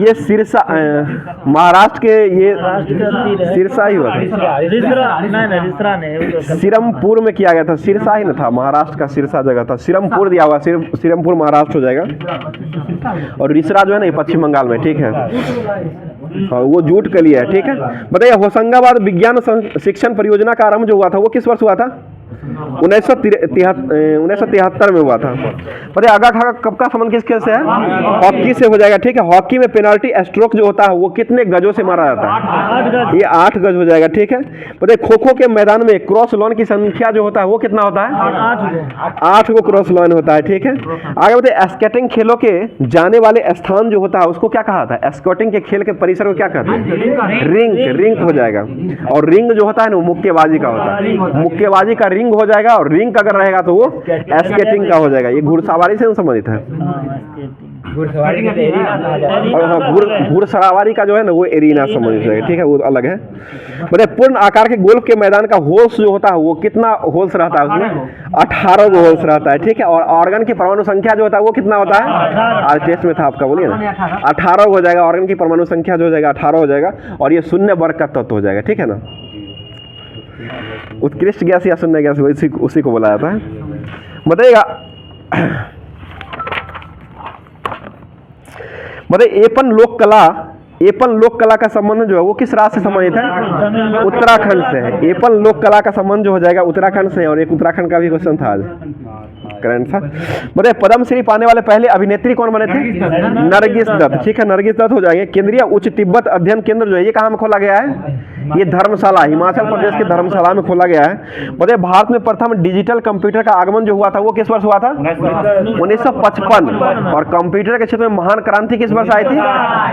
[SPEAKER 1] ये सिरसा महाराष्ट्र के ये सिरसा ही हुआ था, सिरमपुर में किया गया था। सिरसा ही न था, महाराष्ट्र का सिरसा जगह था, सिरमपुर दिया हुआ, सिरमपुर महाराष्ट्र हो जाएगा। और रिसरा जो है ना ये पश्चिम बंगाल में, ठीक है, वो जूट के लिए है, ठीक है। बताइए होशंगाबाद विज्ञान शिक्षण परियोजना का आरंभ जो हुआ था वो किस वर्ष हुआ था? 1973 में हुआ था। बताइए आगा खागा कब का संबंध किस खेल से है? हॉकी से हो जाएगा, ठीक है। हॉकी में पेनाल्टी स्ट्रोक जो होता है वो कितने गजों से मारा जाता है? ये 8 गज हो जाएगा, ठीक है। बताइए खो खो के मैदान में क्रॉस लॉन की संख्या जो होता है वो कितना होता है? 8 को क्रॉस लॉन होता है, ठीक है। आगे बताइए स्केटिंग खेलों के जाने वाले स्थान जो होता है उसको क्या कहा जाता है? स्केटिंग के खेल के परिसर को क्या कहते हैं? रिंग हो जाएगा। और रिंग जो होता है ना वो मुक्केबाजी का होता है, मुक्केबाजी का रिंग हो जाएगा। और रिंग अगर रहेगा तो वो स्केटिंग का हो जाएगा। ये घुड़सवारी से संबंधित है। घुड़सवारी का जो है ना वो एरिना संबंधित है, ठीक है, वो अलग है। मतलब पूर्ण आकार के गोल्फ के मैदान का होल्स जो होता है वो कितना होल्स रहता है? उसमें 18 गो होल्स रहता है, ठीक है। और ऑर्गन की परमाणु संख्या जो होता है वो कितना होता है? आज टेस्ट में था आपका, बोलिए ना, 18 हो जाएगा। ऑर्गन की परमाणु संख्या जो हो जाएगा 18 हो जाएगा। और ये शून्य वर्ग का तत्व हो जाएगा, ठीक है ना। उत्कृष्ट गैस या शून्य गैस उसी को बोला जाता है। बताइएगा एपन लोक कला का संबंध जो है वो किस राज्य से संबंधित है? उत्तराखंड से है। एपन लोक कला का संबंध जो हो जाएगा उत्तराखंड से। और एक उत्तराखंड का भी क्वेश्चन था आज करंट था। बताइए पद्मश्री पाने वाले पहले अभिनेत्री कौन बने थे? नरगिस दत्त, ठीक है, नरगिस दत्त हो जाएंगे। केंद्रीय उच्च तिब्बत अध्ययन केंद्र जो है ये कहाँ में खोला गया है? ये धर्मशाला, हिमाचल प्रदेश के धर्मशाला में खोला गया है। बताइए भारत में प्रथम डिजिटल कंप्यूटर का आगमन जो हुआ था वो किस वर्ष हुआ था? 1955। और कंप्यूटर के क्षेत्र में महान क्रांति किस वर्ष आई थी?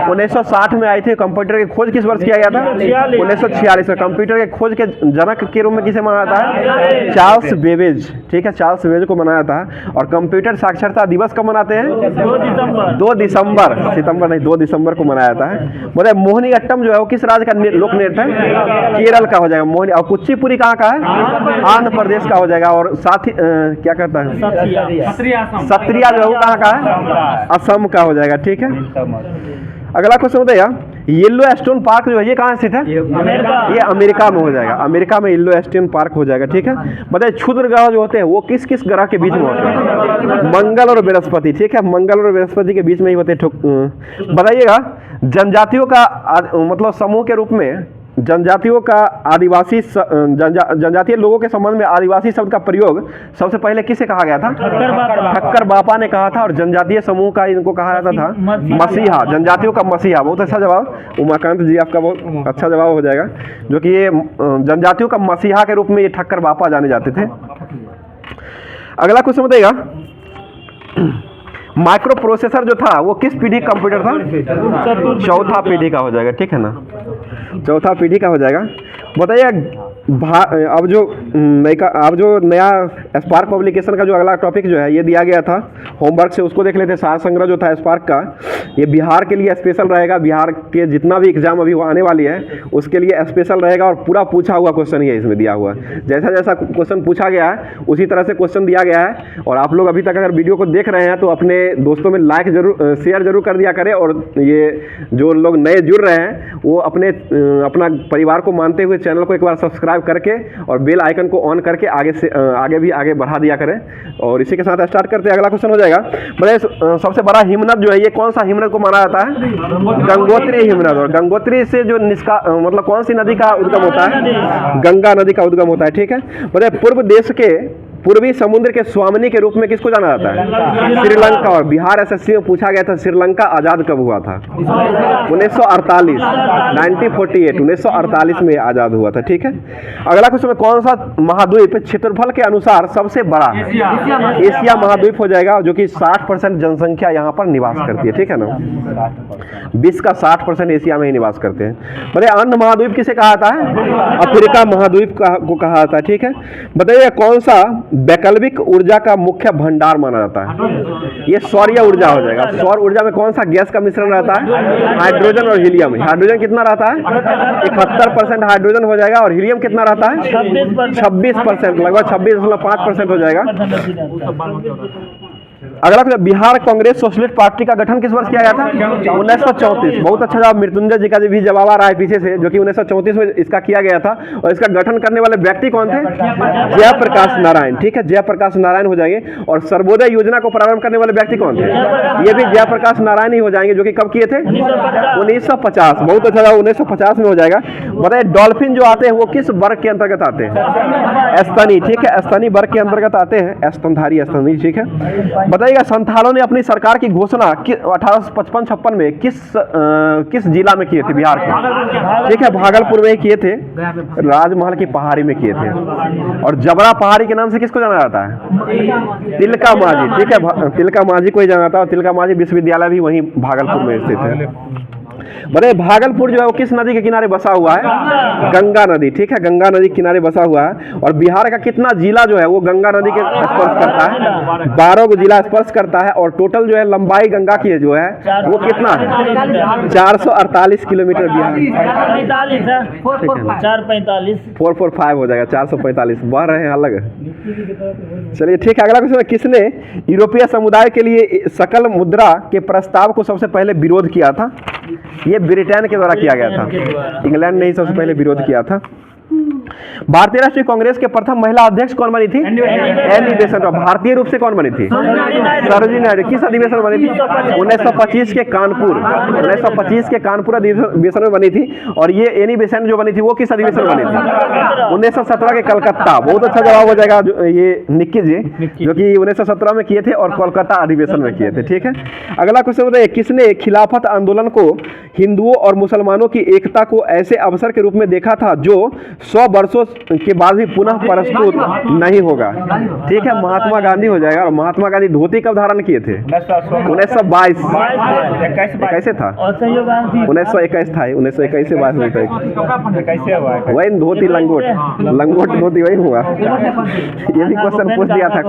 [SPEAKER 1] 1960 में आई थी। कंप्यूटर की खोज किस वर्ष किया गया था? 1946 में। कंप्यूटर के खोज के जनक के रूप में किसे माना जाता है? चार्ल्स बेबेज, ठीक है, चार्ल्स बेबेज को मनाया था। और कंप्यूटर साक्षरता दिवस कब मनाते हैं? 2 दिसंबर, सितंबर नहीं, 2 दिसंबर को मनाया जाता है। मतलब मोहिनीअट्टम जो है वो किस राज्य का लोक नृत्य है? केरल का हो जाएगा मोहिनी। और कुचिपुड़ी कहाँ का है? आंध्र प्रदेश का हो जाएगा। और साथ ही क्या कहता है? सत्रिया जो है वो कहाँ का है? असम का हो जाएगा, ठीक है। अगला क्वेश्चन बताइए येलो स्टोन पार्क जो है ये कहाँ स्थित है? ये अमेरिका में हो जाएगा। अमेरिका में येलो स्टोन पार्क हो जाएगा, ठीक है। बताइए क्षुद्र ग्रह जो होते हैं वो किस किस ग्रह के बीच में होते हैं? मंगल और बृहस्पति, ठीक है, मंगल और बृहस्पति के बीच में ही होते हैं। बताइएगा जनजातियों का मतलब समूह के रूप में जनजातियों का आदिवासी जनजातीय लोगों के संबंध में आदिवासी शब्द का प्रयोग सबसे पहले किसे कहा गया था? ठक्कर बापा ने कहा था। और जनजातीय समूह का इनको कहा जाता था मसीहा, जनजातियों का मसीहा। बहुत अच्छा जवाब उमाकांत जी, आपका बहुत अच्छा जवाब हो जाएगा। जो कि ये जनजातियों का मसीहा के रूप में ये ठक्कर बापा जाने जाते थे। अगला क्वेश्चन बताइएगा माइक्रो प्रोसेसर जो था वो किस पीढ़ी कंप्यूटर था? चौथा पीढ़ी का हो जाएगा, ठीक है ना, चौथा पीढ़ी का हो जाएगा। बताइए अब जो नया स्पार्क पब्लिकेशन का जो अगला टॉपिक जो है ये दिया गया था होमवर्क से, उसको देख लेते हैं। सार संग्रह जो था स्पार्क का, ये बिहार के लिए स्पेशल रहेगा। बिहार के जितना भी एग्जाम अभी आने वाली है उसके लिए स्पेशल रहेगा। और पूरा पूछा हुआ क्वेश्चन ही है इसमें दिया हुआ। जैसा जैसा क्वेश्चन पूछा गया है उसी तरह से क्वेश्चन दिया गया है। और आप लोग अभी तक अगर वीडियो को देख रहे हैं तो अपने दोस्तों में लाइक जरूर शेयर जरूर कर दिया करें। और ये जो लोग नए जुड़ रहे हैं वो अपना परिवार को मानते हुए चैनल को एक बार सब्सक्राइब करके और बेल आइकन को ऑन करके आगे बढ़ा दिया करें। और इसी के साथ स्टार्ट करते हैं। अगला क्वेश्चन हो जाएगा बताइए सबसे बड़ा हिमनद जो है ये कौन सा हिमनद को माना जाता है? गंगोत्री हिमनद। और गंगोत्री से जो मतलब कौन सी नदी का उद्गम होता है? गंगा नदी का उद्गम होता है, ठीक है। बताइए पूर्व देश के पूर्वी समुद्र के स्वामिनी के रूप में किसको जाना जाता है? श्रीलंका। और बिहार एसएससी में पूछा गया था श्रीलंका आजाद कब हुआ था? 1948, 1948 में आजाद हुआ था, ठीक है। अगला क्वेश्चन कौन सा महाद्वीप क्षेत्रफल के अनुसार सबसे बड़ा है? एशिया महाद्वीप हो जाएगा, जो कि 60% जनसंख्या यहाँ पर निवास करती है, ठीक है ना। विश्व का 60% एशिया में ही निवास करते हैं। बताइए अन्य महाद्वीप किसे कहा जाता है? अफ्रीका महाद्वीप को कहा जाता है, ठीक है। बताइए कौन सा वैकल्पिक ऊर्जा का मुख्य भंडार माना जाता है? ये सौर्य ऊर्जा हो जाएगा। सौर ऊर्जा में कौन सा गैस का मिश्रण रहता है? हाइड्रोजन और हीलियम। हाइड्रोजन कितना रहता है? 71% हाइड्रोजन हो जाएगा। और हीलियम कितना रहता है? 26%, लगभग 26.5% हो जाएगा। अगला question, Bihar Congress socialist party का गठन किस वर्ष किया गया था? 1934। बहुत अच्छा जवाब, मृत्युंजय जी का भी जवाब आ रहा है पीछे से, जो कि 1934 में इसका किया गया था। और इसका गठन करने वाले व्यक्ति कौन थे? जयप्रकाश नारायण। ठीक है, जयप्रकाश नारायण हो जाएंगे। और सर्वोदय योजना को प्रारंभ करने वाले व्यक्ति कौन थे? ये भी जयप्रकाश नारायण ही हो जाएंगे, जो कि कब किए थे? 1950। बहुत अच्छा जवाब, 1950 में हो जाएगा। बताइए, डॉल्फिन जो आते हैं वो किस वर्ग के अंतर्गत आते हैं? स्तनी। ठीक है, स्तनी वर्ग के अंतर्गत आते हैं, स्तनधारी स्तनी। ठीक है, बताइएगा, संथालों ने अपनी सरकार की घोषणा 1855-56 में किस जिला में किए थे बिहार के? ठीक है, भागलपुर में ही किए थे, राजमहल की पहाड़ी में किए थे। और जबरा पहाड़ी के नाम से किसको जाना जाता है? तिलका मांझी। ठीक है, तिलका मांझी को ही जाना जाता है। और तिलका मांझी विश्वविद्यालय भी वहीं भागलपुर में स्थित है। बड़े भागलपुर जो है वो किस नदी के किनारे बसा हुआ है? गंगा नदी। ठीक है, गंगा नदी के किनारे बसा हुआ है। और बिहार का कितना जिला जो है वो गंगा नदी के स्पर्श करता है? 12 को जिला स्पर्श करता है। और टोटल जो है लंबाई गंगा की जो है वो कितना है? 448 किलोमीटर बिहार। 445 हो जाएगा, 445 बह रहे हैं अलग। चलिए ठीक है, अगला क्वेश्चन, किसने यूरोपीय समुदाय के लिए सकल मुद्रा के प्रस्ताव को सबसे पहले विरोध किया था? ये ब्रिटेन के द्वारा किया गया था, इंग्लैंड ने ही सबसे पहले विरोध किया था। भारतीय राष्ट्रीय कांग्रेस के प्रथम महिला अध्यक्ष कौन बनी थी? Annie Besant. भारतीय रूप से कौन बनी थी? सरोजिनी नायडू। किस अधिवेशन में बनी थी? 1925 के कानपुर। 1925 के कानपुर अधिवेशन में बनी थी। और ये एनी बेसेंट जो बनी थी वो किस अधिवेशन में बनी थी? 1917 के कलकत्ता। बहुत अच्छा जवाब हो जाएगा ये निक्की जी, जो कि 1917 में किए थे और कोलकाता अधिवेशन में किए थे। ठीक है, अगला क्वेश्चन बताइए, किसने खिलाफत आंदोलन को हिंदुओं और मुसलमानों की एकता को ऐसे अवसर के रूप में देखा था जो 100 वर्षों के बाद भी पुनः प्रस्तुत नहीं होगा? ठीक है, महात्मा गांधी हो जाएगा। और महात्मा गांधी धोती कब धारण किए थे? 1922। कैसे था? 1921 था, 1921 से 22 वही धोती लंगोट धोती वही हुआ। ये भी क्वेश्चन पूछ दिया था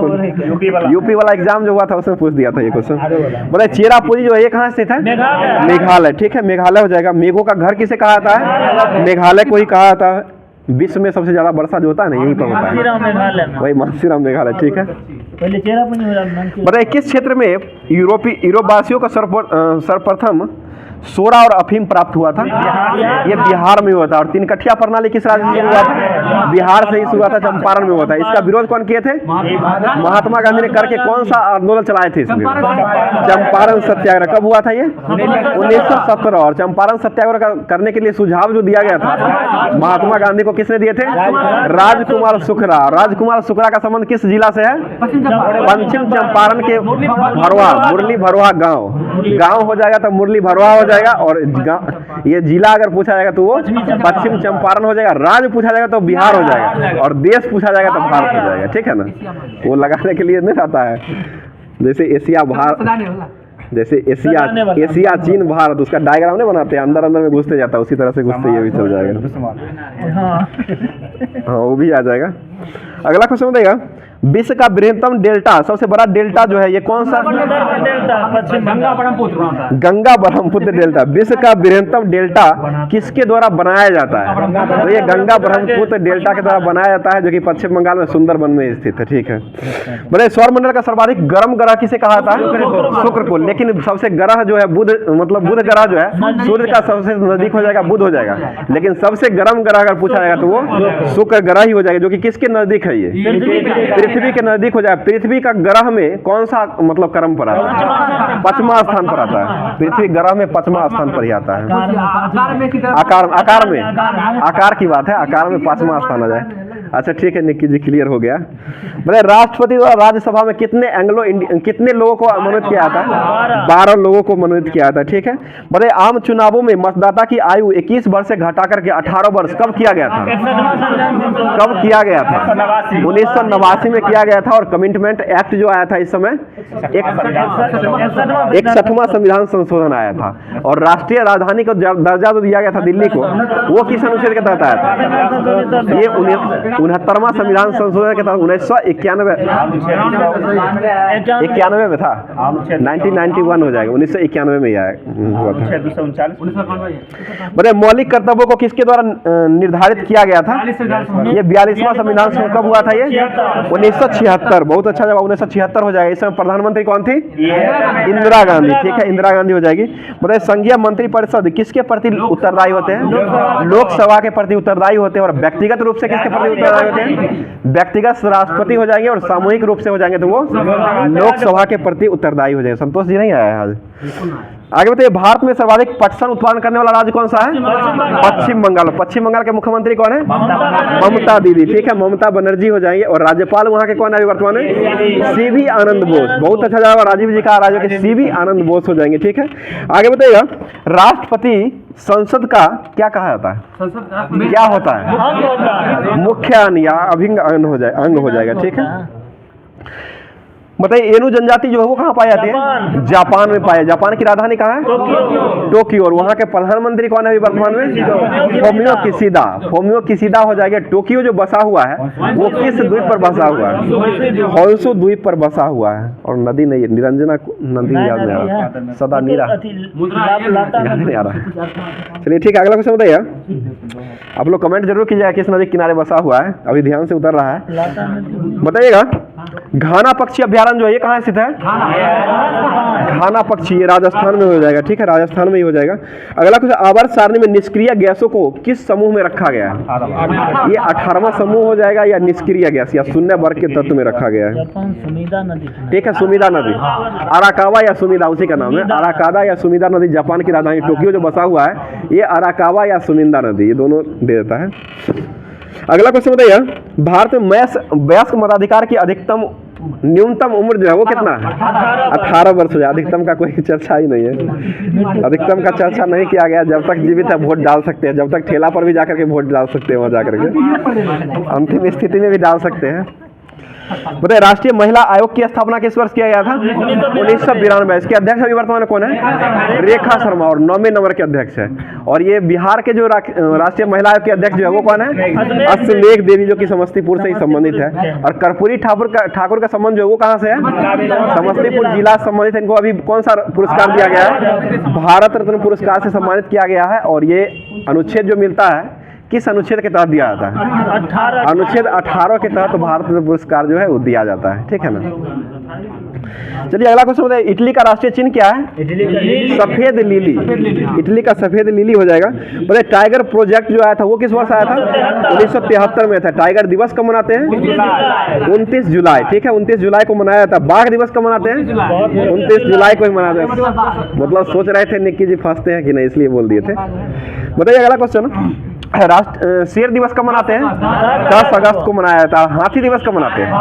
[SPEAKER 1] यूपी वाला एग्जाम जो हुआ था उसमें पूछ दिया था ये क्वेश्चन। बोले चेरापूंजी जो है ये कहाँ स्थित है? मेघालय। ठीक है, मेघालय हो जाएगा। मेघों का घर किसे कहा जाता है? मेघालय को ही कहा जाता है। विश्व में सबसे ज्यादा वर्षा जो होता है ना यहीं पर होता है, वही मानसीराम मेघालय। ठीक है, बताइए, किस क्षेत्र में यूरोपवासियों का सर्वप्रथम सोडा और अफीम प्राप्त हुआ था? ये बिहार में हुआ था। और तीन कठिया प्रणाली किस राज्य से हुआ था? बिहार से ही हुआ था, चंपारण में हुआ था। इसका विरोध कौन किए थे? महात्मा गांधी ने करके कौन सा आंदोलन चलाए थे इसमें? चंपारण सत्याग्रह। कब हुआ था ये? 1917। और चंपारण सत्याग्रह करने के लिए सुझाव जो दिया गया था महात्मा गांधी को किसने दिए थे? राजकुमार शुक्ला। राजकुमार शुक्ला का संबंध किस जिला से है? पश्चिम चंपारण के भरवा, मुरली भरवा गांव हो जाएगा, तो मुरली भरवा हो जाएगा। और ये जिला अगर पूछा जाएगा तो वो पश्चिम चंपारण हो जाएगा। राज्य पूछा जाएगा तो बिहार हो जाएगा। और देश पूछा जाएगा तो भारत हो जाएगा। ठीक है ना, वो लगाने के लिए नहीं आता है। जैसे एशिया भारत, जैसे एशिया चीन भारत, उसका डायग्राम नहीं बनाते, अंदर अंदर में घुसते जाता है, उसी तरह से घुसते ये भी चल जाएगा। हाँ, वो भी आ जाएगा। अगला क्वेश्चन बताइएगा, विश्व का बृहत्तम डेल्टा, सबसे बड़ा डेल्टा जो है ये कौन सा? गंगा ब्रह्मपुत्र डेल्टा। विश्व का बृहत्तम डेल्टा किसके द्वारा बनाया जाता है? तो ये गंगा ब्रह्मपुत्र डेल्टा के द्वारा बनाया जाता है, जो कि पश्चिम बंगाल में सुंदरबन में स्थित है। ठीक है, बोले सौरमंडल का सर्वाधिक गर्म ग्रह किसे कहा जाता है? शुक्र को। लेकिन सबसे ग्रह जो है बुध, मतलब बुध ग्रह जो है सूर्य का सबसे नजदीक हो जाएगा, बुध हो जाएगा। लेकिन सबसे गर्म ग्रह अगर पूछा जाएगा तो वो शुक्र ग्रह ही हो जाएगा, जो कि किसके नजदीक है? ये पृथ्वी के नजदीक हो जाए। पृथ्वी का ग्रह में कौन सा मतलब क्रम पर आता है? 5वां स्थान पर आता है। पृथ्वी ग्रह में 5वां स्थान पर ही आता है। आकार की बात है, आकार में 5वां स्थान आ जाए। अच्छा ठीक है निक्की जी, क्लियर हो गया। बोले राष्ट्रपति द्वारा राज्यसभा में कितने लोगों को मनोनीत किया था? 12 लोगों को मनोनीत किया था। ठीक है, बोले आम चुनावों में मतदाता की आयु 21 वर्ष से घटा करके 18 वर्ष कब किया गया था? कब किया गया था? 1989 में किया गया था। और कमिटमेंट एक्ट जो आया था इस समय 61वां संविधान संशोधन आया था। और राष्ट्रीय राजधानी को दर्जा जो दिया गया था दिल्ली को, वो किस अनुच्छेद के तहत आया था? ये 69वां संविधान संशोधन के तहत 1991 में था, 1991 हो जाएगा, 1991 में ही आया हुआ था। बताइए मौलिक कर्तव्यों को किसके द्वारा निर्धारित किया गया था? ये 42वां संविधान संशोधन कब हुआ था? ये 1976। बहुत अच्छा जवाब, 1976 हो जाएगा। इस समय प्रधानमंत्री कौन थी? इंदिरा गांधी। ठीक है, इंदिरा गांधी हो जाएगी। बताइए संघीय मंत्रिपरिषद किसके प्रति उत्तरदायी होते हैं? लोकसभा के प्रति उत्तरदायी होते हैं। और व्यक्तिगत रूप से किसके प्रति उत्तरदायी होते हैं? व्यक्तिगत राष्ट्रपति हो जाएंगे, और सामूहिक रूप से हो जाएंगे तो वो लोकसभा के प्रति उत्तरदायी हो जाएंगे। संतोष जी नहीं आया आज। आगे बताइए भारत में सर्वाधिक पटसन उत्पादन करने वाला राज्य कौन सा है? पश्चिम बंगाल। पश्चिम बंगाल के मुख्यमंत्री कौन है? ममता दीदी। ठीक है, ममता बनर्जी हो जाएंगे। और राज्यपाल वहां के कौन है अभी वर्तमान में? सीवी आनंद बोस। बहुत अच्छा जवाब, राजीव जी का राज्य के सीवी आनंद बोस हो जाएंगे। ठीक है, आगे बताइएगा राष्ट्रपति संसद का क्या कहा जाता है? क्या होता है? मुख्य अंग या अभिन्न अंग हो जाएगा। ठीक है, बताइए एनु जनजाति जो है वो कहाँ पाई जाती है? जापान में पाया। जापान की राजधानी कहाँ है? टोक्यो। और वहाँ के प्रधानमंत्री कौन है अभी वर्तमान में? Fumio Kishida. फुमियो किशिदा हो जाएगा। टोक्यो जो बसा हुआ है वो किस द्वीप पर बसा हुआ है? होन्शु द्वीप पर बसा हुआ है। और नदी नहीं, निरंजना नदी याद नहीं आ रहा, सदा नीरा याद नहीं आ रहा। चलिए ठीक है, अगला क्वेश्चन बताइए। आप लोग कमेंट जरूर कीजिएगा किस नदी किनारे बसा हुआ है, अभी ध्यान से उतर रहा है। बताइएगा घाना पक्षी अभ्यारण्य जो है ये कहाँ स्थित है? घाना पक्षी, ये राजस्थान में हो जाएगा। ठीक है, राजस्थान में ही हो जाएगा। अगला कुछ आवर्त सारणी में निष्क्रिय गैसों को किस समूह में रखा गया है? ये 18वां समूह हो जाएगा, या निष्क्रिय गैस या शून्य वर्ग के तत्व में रखा गया है। ठीक है, सुमिदा नदी, अराकावा या सुमिदा उसी का नाम है। अराकादा या सुमिदा नदी जापान की राजधानी टोक्यो जो बसा हुआ है ये अराकावा या सुमिदा नदी, ये दोनों दे देता है। अगला क्वेश्चन बताइए भारत में वयस्क मताधिकार की अधिकतम न्यूनतम उम्र जो है वो कितना है? 18 वर्ष हो जाए। अधिकतम का कोई चर्चा ही नहीं है, अधिकतम का चर्चा नहीं किया गया। जब तक जीवित है वोट डाल सकते हैं, जब तक ठेला पर भी जाकर के वोट डाल सकते हैं, वहाँ जाकर के अंतिम स्थिति में भी डाल सकते हैं। बताइए राष्ट्रीय महिला आयोग की स्थापना किस वर्ष किया गया था? 1992। इसके अध्यक्ष अभी वर्तमान में कौन है? रेखा शर्मा, और 9वें नंबर के अध्यक्ष है। और ये बिहार के जो राष्ट्रीय महिला आयोग के अध्यक्ष जो है वो कौन है? अश्वमेघ देवी, जो कि समस्तीपुर से ही संबंधित है। और कर्पूरी ठाकुर का संबंध जो है वो कहाँ से है? समस्तीपुर जिला संबंधित है। इनको अभी कौन सा पुरस्कार दिया गया है? भारत रत्न पुरस्कार से सम्मानित किया गया है। और ये अनुच्छेद जो मिलता है किस अनुच्छेद के तहत दिया जाता है? अनुच्छेद 18 के तहत भारत रत्न पुरस्कार जो है वो दिया जाता है। ठीक है ना। चलिए अगला क्वेश्चन बताइए इटली का राष्ट्रीय चिन्ह क्या है? सफेद लिली। इटली का सफेद लिली हो जाएगा। बताइए टाइगर प्रोजेक्ट जो आया था वो किस वर्ष आया था? 1973 में था। टाइगर दिवस कब मनाते हैं? 29 जुलाई। ठीक है, 29 जुलाई को मनाया जाता है। बाघ दिवस कब मनाते हैं? 29 जुलाई को ही मनाते हैं। मतलब सोच रहे थे निक्की जी फंसते हैं कि नहीं, इसलिए बोल दिए थे। बताइए अगला क्वेश्चन शेर दिवस कब मनाते हैं? 10 अगस्त को मनाया जाता है। हाथी दिवस कब मनाते हैं?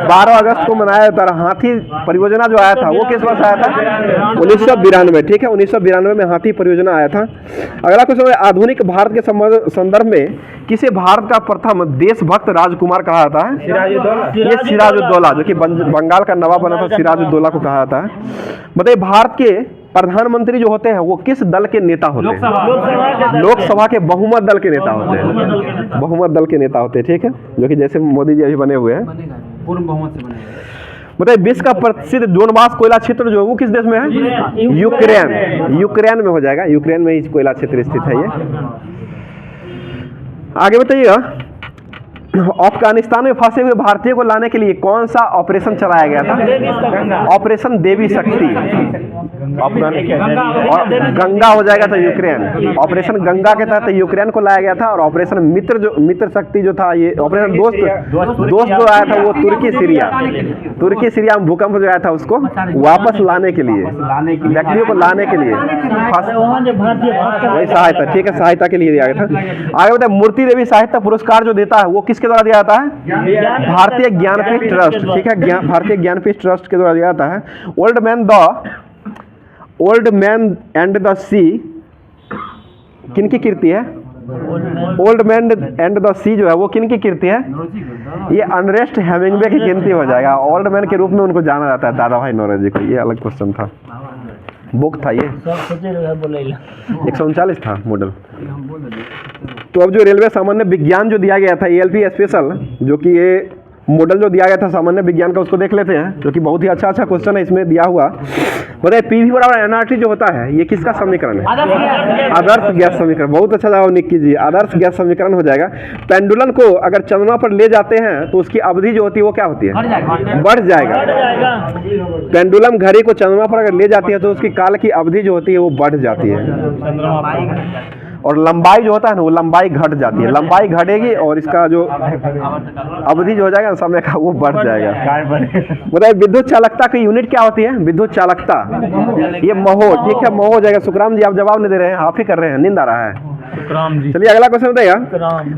[SPEAKER 1] 12 अगस्त को मनाया जाता है। हाथी परियोजना जो आया था वो किस वर्ष आया था? 1992। ठीक है, 1992 में हाथी परियोजना आया था। अगला क्वेश्चन है आधुनिक भारत के संदर्भ में किसे भारत का प्रथम देशभक्त राजकुमार कहा जाता है? ये सिराजुद्दौला, जो कि बंगाल का नवाब बना था, सिराजुद्दौला को कहा जाता है। बताइए भारत के प्रधानमंत्री जो होते हैं वो किस दल के नेता होते हैं? लोकसभा के बहुमत दल के नेता होते हैं। बहुमत दल के नेता होते हैं। ठीक है, जो कि जैसे मोदी जी अभी बने हुए हैं, पूर्ण बहुमत से बने। बताइए विश्व का प्रसिद्ध डोनबास कोयला क्षेत्र जो है वो किस देश में है? यूक्रेन। यूक्रेन में हो जाएगा। यूक्रेन में ही कोयला क्षेत्र स्थित है ये। आगे बताइएगा अफगानिस्तान में फंसे हुए भारतीयों को लाने के लिए कौन सा ऑपरेशन चलाया गया था? ऑपरेशन देवी शक्ति। गंगा हो जाएगा तो यूक्रेन। ऑपरेशन गंगा के तहत यूक्रेन को लाया गया था। और ऑपरेशन मित्र शक्ति जो था, ये ऑपरेशन दोस्त जो आया था वो तुर्की सीरिया में भूकंप जो आया था उसको वापस लाने के लिए, व्यक्तियों को लाने के लिए वही सहायता। ठीक है, सहायता के लिए दिया गया था। आगे बताए मूर्ति देवी साहित्य पुरस्कार जो देता है वो किसके द्वारा दिया जाता है? भारतीय ज्ञानपीठ ट्रस्ट। ठीक है, भारतीय ज्ञानपीठ ट्रस्ट के द्वारा दिया जाता है। ओल्ड मैन एंड द सी किनकी कृति है? ओल्ड मैन एंड द सी जो है वो किनकी कृति है? ये अर्नेस्ट हेमिंग्वे की कृति हो जाएगा। ओल्ड मैन के रूप में उनको जाना जाता है, दादा भाई नौरोजी को। ये अलग क्वेश्चन था। बुक था ये
[SPEAKER 2] सब सोचे रहे बोलेला
[SPEAKER 1] 139 था मॉडल। तो अब जो रेलवे सामान्य विज्ञान जो दिया गया था ALP स्पेशल, जो कि ये मॉडल जो दिया गया था सामान्य विज्ञान का, उसको देख लेते हैं, जो कि बहुत ही अच्छा क्वेश्चन है इसमें दिया हुआ। बताइए PV बराबर nRT जो होता है ये किसका समीकरण है? आदर्श गैस समीकरण। बहुत अच्छा जवाब निक्की जी, आदर्श गैस समीकरण हो जाएगा। पेंडुलम को अगर चंद्रमा पर ले जाते हैं तो उसकी अवधि जो होती है वो क्या होती है? बढ़ जाएगा। पेंडुलम घड़ी को चंद्रमा पर अगर ले जाती है तो उसकी काल की अवधि जो होती है वो बढ़ जाती है, और लंबाई जो होता है ना वो लंबाई घट जाती है। लंबाई घटेगी और इसका जो अवधि जो हो जाएगा समय का वो बढ़ जाएगा। बताइए विद्युत चालकता की यूनिट क्या होती है? विद्युत चालकता ये महो, ठीक है, महो हो जाएगा। सुखराम जी आप जवाब नहीं दे रहे हैं, आप ही कर रहे हैं, नींद आ रहा है। चलिए अगला क्वेश्चन बताइएगा।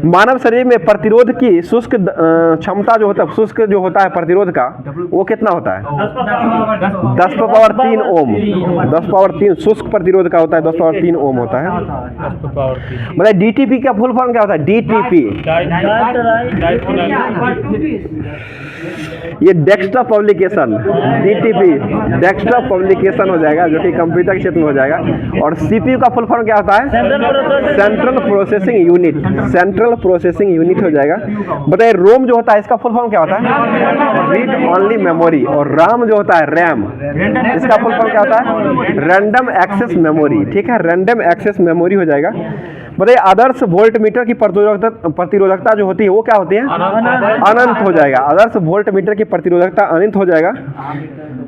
[SPEAKER 1] मानव शरीर में प्रतिरोध की शुष्क क्षमता जो होता है, शुष्क जो होता है प्रतिरोध का, वो कितना होता है? 10 पावर 3 ओम। 10 पावर 3 शुष्क प्रतिरोध का होता है, 10 पावर 3 ओम होता है। मतलब DTP का फुल फॉर्म क्या होता है? DTP ये desktop publication, DTP desktop publication हो जाएगा, जो कि कंप्यूटर के क्षेत्र में हो जाएगा। और CPU का फुल फॉर्म क्या होता है? Central processing unit. Central processing unit हो जाएगा। बताइए रोम जो होता है इसका फुल फॉर्म क्या होता है? Read only memory. और RAM जो होता है रैम, इसका फुल फॉर्म क्या होता है? Random access memory. ठीक है, रैंडम एक्सेस मेमोरी हो जाएगा। बताइए आदर्श वोल्ट मीटर की प्रतिरोधकता जो होती है वो क्या होती है? अनंत हो जाएगा। आदर्श वोल्ट मीटर की प्रतिरोधकता अनंत हो जाएगा।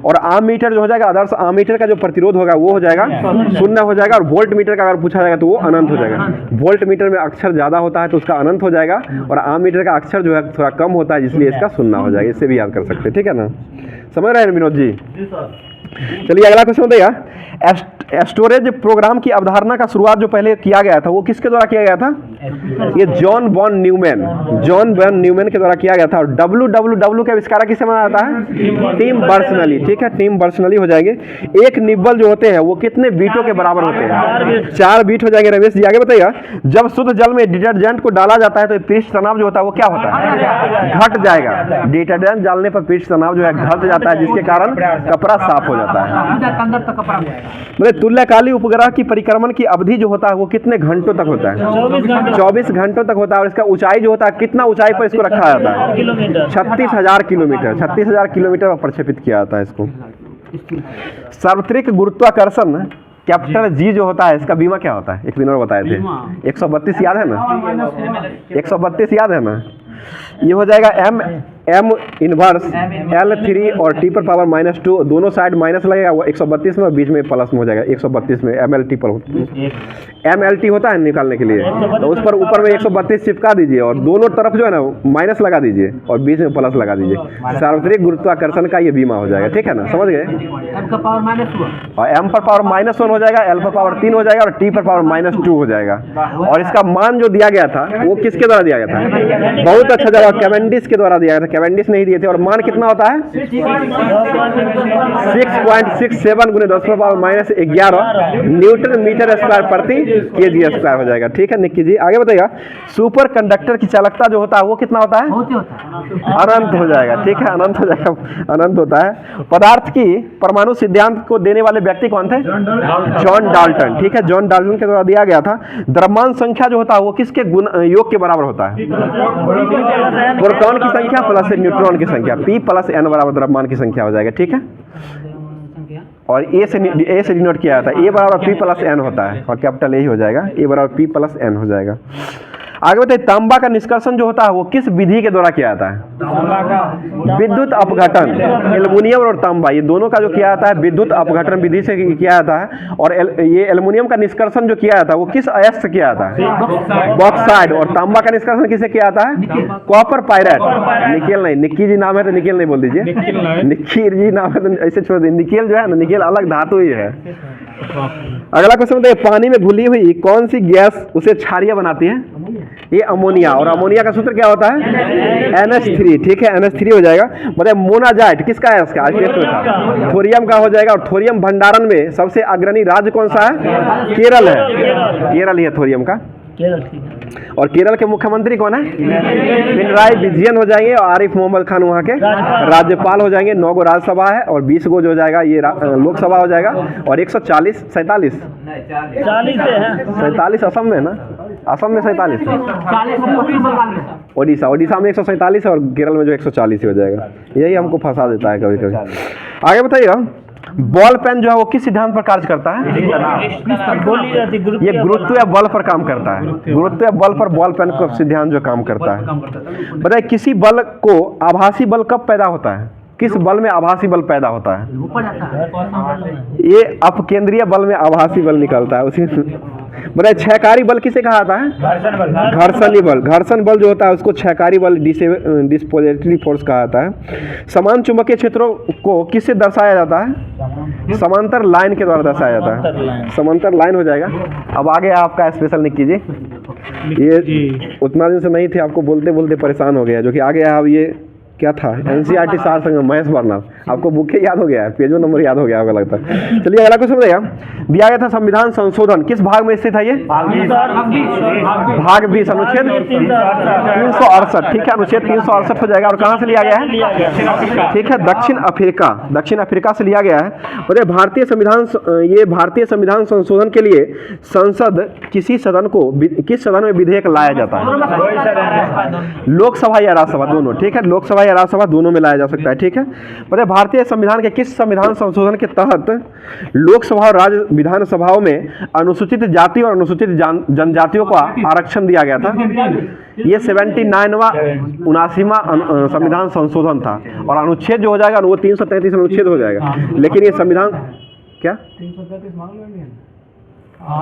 [SPEAKER 1] और आम मीटर जो हो जाएगा, आदर्श आम मीटर का जो प्रतिरोध होगा वो हो जाएगा 0 हो जाएगा। और वोल्ट मीटर का अगर पूछा जाएगा तो वो अनंत हो जाएगा। वोल्ट मीटर में अक्षर ज़्यादा होता है तो उसका अनंत हो जाएगा, और आम मीटर का अक्षर जो है थोड़ा कम होता है, इसलिए इसका 0 हो जाएगा। इससे भी याद कर सकते हैं, ठीक है ना? समझ रहे हैं विनोद जी? चलिए अगला क्वेश्चन बताइएगा। स्टोरेज प्रोग्राम की अवधारणा का शुरुआत जो पहले किया गया था वो किसके द्वारा किया गया था? ये जॉन वॉन न्यूमैन के द्वारा किया गया था। और WWW का आविष्कार किससे माना जाता है? Tim Berners Lee. ठीक है, टिम बर्नर्स-ली हो जाएंगे। एक निब्बल जो होते हैं वो कितने बीटों के बराबर होते हैं? 4 बीट हो जाएंगे। रमेश जी आगे बताइएगा। जब शुद्ध जल में डिटर्जेंट को डाला जाता है तो पृष्ठ तनाव जो होता है वो क्या होता है? घट जाएगा। डिटर्जेंट डालने पर पृष्ठ तनाव जो है घट जाता है, जिसके कारण कपड़ा साफ हो जाता है। तुल्यकालिक उपग्रह की परिक्रमण की अवधि जो होता है वो कितने घंटों तक होता है? 24 घंटों तक होता है। और इसका ऊंचाई जो होता है, कितना ऊंचाई पर इसको रखा जाता है? 36,000 किलोमीटर। 36,000 किलोमीटर पर प्रक्षेपित किया जाता है इसको। सार्वत्रिक गुरुत्वाकर्षण कैपिटल G जो होता है इसका बीमा क्या होता है? एक दिन और बताए थे। 132 याद है ना? 132 याद है ना? ये हो जाएगा M इनवर्स L3 और T पर पावर -2, दोनों साइड माइनस लगेगा, वो 132 में और बीच में प्लस में हो जाएगा। 132 में MLT पर MLT होता है निकालने के लिए, तो उस पर ऊपर में 132 चिपका दीजिए और दोनों तरफ जो है ना माइनस लगा दीजिए और बीच में प्लस लगा दीजिए। सार्वत्रिक गुरुत्वाकर्षण का ये बीमा हो जाएगा, ठीक है ना? समझ गए? और M पर पावर -1 हो जाएगा, L पर पावर 3 हो जाएगा और T पर पावर -2 हो जाएगा। और इसका मान जो दिया गया था वो किसके द्वारा दिया गया था? बहुत अच्छा जवाब, कैवेंडिश के द्वारा दिया गया था। कैवेंडिश नहीं दिए थे। और मान कितना होता है? 6.67 × 10⁻11 न्यूटन मीटर स्क्वायर प्रति केजी स्क्वायर हो जाएगा, ठीक है निक्की जी? आगे बताइएगा। सुपर कंडक्टर की चालकता जो होता है वो कितना होता है? अनंत हो जाएगा, ठीक है, अनंत हो जाएगा, अनंत होता है। पदार्थ की परमाणु सिद्धांत को देने वाले व्यक्ति कौन थे? जॉन डाल्टन, ठीक है, जॉन डाल्टन के द्वारा दिया गया था। द्रव्यमान संख्या जो होता है वो किसके योग के बराबर होता है? प्रोटॉन की संख्या प्लस न्यूट्रॉन की संख्या। P + N बराबर द्रव्यमान की संख्या हो जाएगा, ठीक है? और ए से डिनोट किया जाता है। A बराबर P + N होता है और कैपिटल A ही हो जाएगा। A बराबर P + N हो जाएगा। आगे बताइए। तांबा का निष्कर्षण जो होता है वो किस विधि के द्वारा किया जाता है? विद्युत अपघटन। एल्युमिनियम और तांबा ये दोनों का जो किया जाता है विद्युत अपघटन विधि से किया जाता है। और ये एल्युमिनियम का निष्कर्षण जो किया जाता है वो किस अयस्क से किया जाता है? बॉक्साइड। और तांबा का निष्कर्षण किससे किया जाता है? Copper pirate. निकेल नहीं, निक्की जी नाम है तो निकेल नहीं बोल दीजिए। निक्की जी नाम है तो ऐसे छोड़ दीजिए। निकेल जो है ना, निकेल अलग धातु ही है। अगला क्वेश्चन बताइए। पानी में घुली हुई कौन सी गैस उसे क्षारीय बनाती है? ये अमोनिया। और अमोनिया का सूत्र क्या होता है? NH3, ठीक है, NH3 हो जाएगा। मतलब मोनाजाइट किसका है? इसका थोरियम का हो जाएगा। और थोरियम भंडारण में सबसे अग्रणी राज्य कौन सा है? केरल है, केरल ही है थोरियम का।
[SPEAKER 2] केरल ठीक है।
[SPEAKER 1] और केरल के मुख्यमंत्री कौन है? पिनराई विजयन हो जाएंगे और आरिफ मोहम्मद खान वहाँ के राज्यपाल हो जाएंगे। 9 गो राज्यसभा है और 20 गो जो हो जाएगा ये लोकसभा हो जाएगा। और 140 47 47 असम में ना, असम में 47 ओडिशा में 147 है और केरल में जो 140 हो जाएगा। यही हमको फंसा देता है कभी कभी। आगे बताइएगा, बॉल पेन जो है वो किस सिद्धांत पर कार्य करता है? ये गुरुत्व या बल पर काम करता है। गुरुत्व या बल पर बॉल पेन का सिद्धांत जो काम करता है। बताइए, किसी बल को आभासी बल कब पैदा होता है? किस बल में आभासी बल पैदा होता है? ये अपकेंद्रीय बल में आभासी बल निकलता है उसी। बताइए, क्षयकारी बल किसे कहा जाता है? घर्षणी बल। घर्षण बल जो होता है उसको क्षयकारी बल, डिस्पोजिटरी फोर्स कहा जाता है। समान चुंबकीय क्षेत्रों को किससे दर्शाया जाता है? समांतर लाइन के द्वारा दर्शाया जाता है। समांतर लाइन हो जाएगा। अब आगे आपका स्पेशल लिख कीजिए। ये उतना दिन से नहीं थे, आपको बोलते बोलते परेशान हो गया। जो कि आगे अब ये क्या था? एनसीईआरटी सार संगम महेश बर्नर। आपको बुक याद हो गया है, पेजों नंबर याद हो गया होगा लगता है। चलिए अगला क्वेश्चन बताइएगा। दिया गया था संविधान संशोधन किस भाग में स्थित है? ये भाग 20 अनुच्छेद 368। ठीक है, अनुच्छेद 368 हो जाएगा। और कहाँ से लिया गया है? ठीक है, दक्षिण अफ्रीका से लिया गया है। और भारतीय संविधान संशोधन के लिए संसद किस सदन में विधेयक लाया जाता है? लोकसभा या राज्यसभा, दोनों। ठीक है, लोकसभा या राज्यसभा दोनों में लाया जा सकता है। ठीक है, मतलब भारतीय संविधान के किस संविधान संशोधन के तहत लोकसभा और राज्य विधानसभाओं में अनुसूचित जाति और अनुसूचित जनजातियों को आरक्षण दिया गया था? ये 79वां 79वां संविधान संशोधन था। और अनुच्छेद जो हो जाएगा वो 333 अनुच्छेद हो जाएगा। लेकिन ये संविधान क्या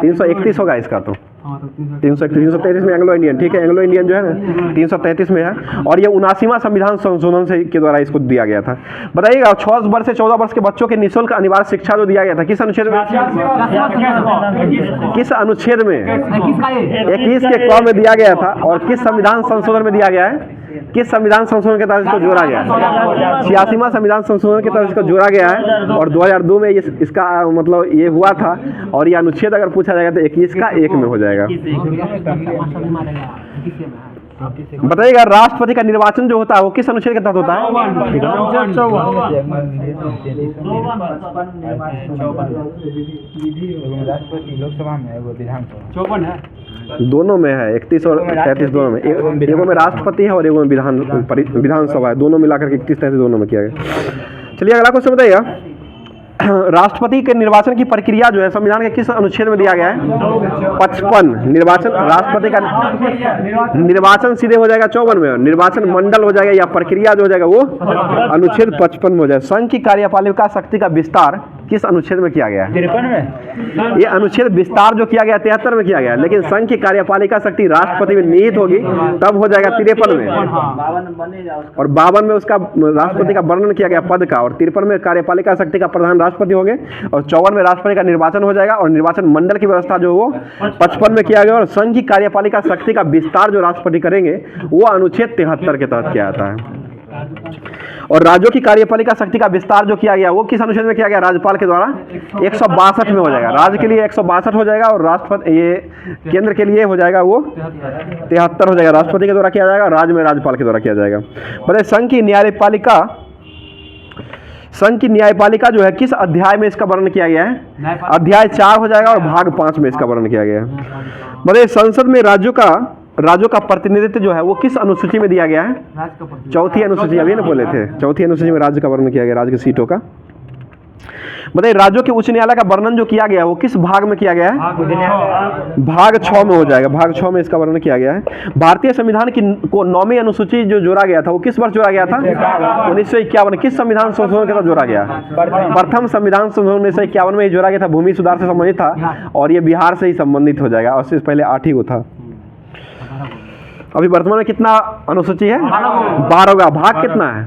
[SPEAKER 1] 331 होगा इसका, तो 333 में एंग्लो इंडियन। ठीक है, एंग्लो इंडियन जो है ना 333 में है। और ये 79वां संविधान संशोधन से के द्वारा इसको दिया गया था। बताइएगा, 6 वर्ष से 14 वर्ष के बच्चों के निःशुल्क अनिवार्य शिक्षा जो दिया गया था किस अनुच्छेद में? किस अनुच्छेद में? 21 के क में दिया गया था। और किस संविधान संशोधन में दिया गया है? किस संविधान संशोधन के तहत इसको जोड़ा गया है? 86वां संविधान संशोधन के तहत इसको जोड़ा गया है। और 2002 में इसका मतलब ये हुआ था। और ये अनुच्छेद अगर पूछा जाएगा तो 21 का 1 में हो जाएगा। बताइएगा, राष्ट्रपति का निर्वाचन जो होता है वो किस अनुच्छेद के तहत होता है?
[SPEAKER 3] लोकसभा में वो विधानसभा है,
[SPEAKER 1] दोनों में है। 31 और 33 दोनों में। एगो में राष्ट्रपति है और एगो में विधानसभा है। दोनों मिलाकर के 31-33 दोनों में किया गया। चलिए अगला क्वेश्चन बताइएगा, राष्ट्रपति के निर्वाचन की प्रक्रिया जो है संविधान के किस अनुच्छेद में दिया गया है? 55। निर्वाचन राष्ट्रपति का निर्वाचन सीधे हो जाएगा 54 में। निर्वाचन मंडल हो जाएगा या प्रक्रिया जो हो जाएगा वो अनुच्छेद 55 में हो जाएगा। संघ की कार्यपालिका शक्ति का विस्तार किस अनुच्छेद में किया गया है?
[SPEAKER 3] 53 में।
[SPEAKER 1] ये अनुच्छेद विस्तार जो किया गया 73 में किया गया, लेकिन संघ की कार्यपालिका शक्ति राष्ट्रपति में निहित होगी तब हो जाएगा 53 में। और 52 में उसका राष्ट्रपति का वर्णन किया गया पद का। और 53 में कार्यपालिका शक्ति का प्रधान राष्ट्रपति हो गए। और 54 में राष्ट्रपति का निर्वाचन हो जाएगा। और निर्वाचन मंडल की व्यवस्था जो वो 55 में किया गया। और संघ की कार्यपालिका शक्ति का विस्तार जो राष्ट्रपति करेंगे वो अनुच्छेद 73 के तहत किया जाता है। और राज्यों की कार्यपालिका शक्ति का विस्तार जो किया गया वो किस अनुच्छेद में किया गया? राज्यपाल के द्वारा 162 में हो जाएगा। राज्य के लिए 162 हो जाएगा। और राष्ट्रपति ये केंद्र के लिए हो जाएगा वो 73 हो जाएगा। राष्ट्रपति के द्वारा किया जाएगा, राज्य में राज्यपाल के द्वारा किया जाएगा। बताइए, संघ की न्यायपालिका जो है किस अध्याय में इसका वर्णन किया गया है? अध्याय 4 हो जाएगा और भाग 5 में इसका वर्णन किया गया है। बताइए, संसद में राज्यों का प्रतिनिधित्व जो है वो किस अनुसूची में दिया गया है? चौथी अनुसूची, अभी ना बोले थे, चौथी अनुसूची में राज्य का वर्णन किया गया, राज्य की सीटों का। बताइए, राज्यों के उच्च न्यायालय का वर्णन जो किया गया है वो किस भाग में किया गया है? भाग 6 में हो जाएगा। भाग 6 में इसका वर्णन किया गया है। भारतीय संविधान को 9वीं अनुसूची जो जोड़ा गया था वो किस वर्ष जोड़ा गया था? 1951। किस संविधान संशोधन के साथ जोड़ा गया? प्रथम संविधान संशोधन 1951 में ही जोड़ा गया था। भूमि सुधार से संबंधित था और ये बिहार से ही संबंधित हो जाएगा। और इससे पहले 8 ही को था। अभी वर्तमान में कितना अनुसूची है? 12वां। भाग कितना है?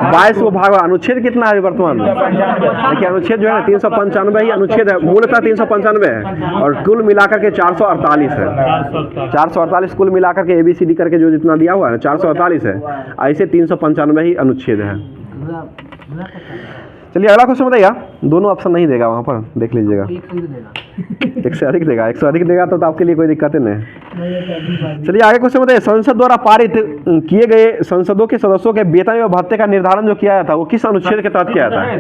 [SPEAKER 1] 22 भाग। अनुच्छेद कितना है वर्तमान में? देखिए, अनुच्छेद जो है 395 ही अनुच्छेद है। मूलतः 395 है और कुल मिलाकर के 448 है। 448 कुल मिलाकर के ABCD करके जो जितना दिया हुआ है 448 है। ऐसे 395 ही अनुच्छेद है। चलिए अगला क्वेश्चन बताइए। दोनों ऑप्शन नहीं देगा वहाँ पर, देख लीजिएगा। एक से अधिक देगा, 100 अधिक देगा तो आपके लिए कोई दिक्कत ही नहीं। चलिए आगे क्वेश्चन बताइए। संसद द्वारा पारित किए गए संसदों के सदस्यों के वेतन एवं भत्ते का निर्धारण जो किया जाता है वो किस अनुच्छेद के तहत किया जाता है?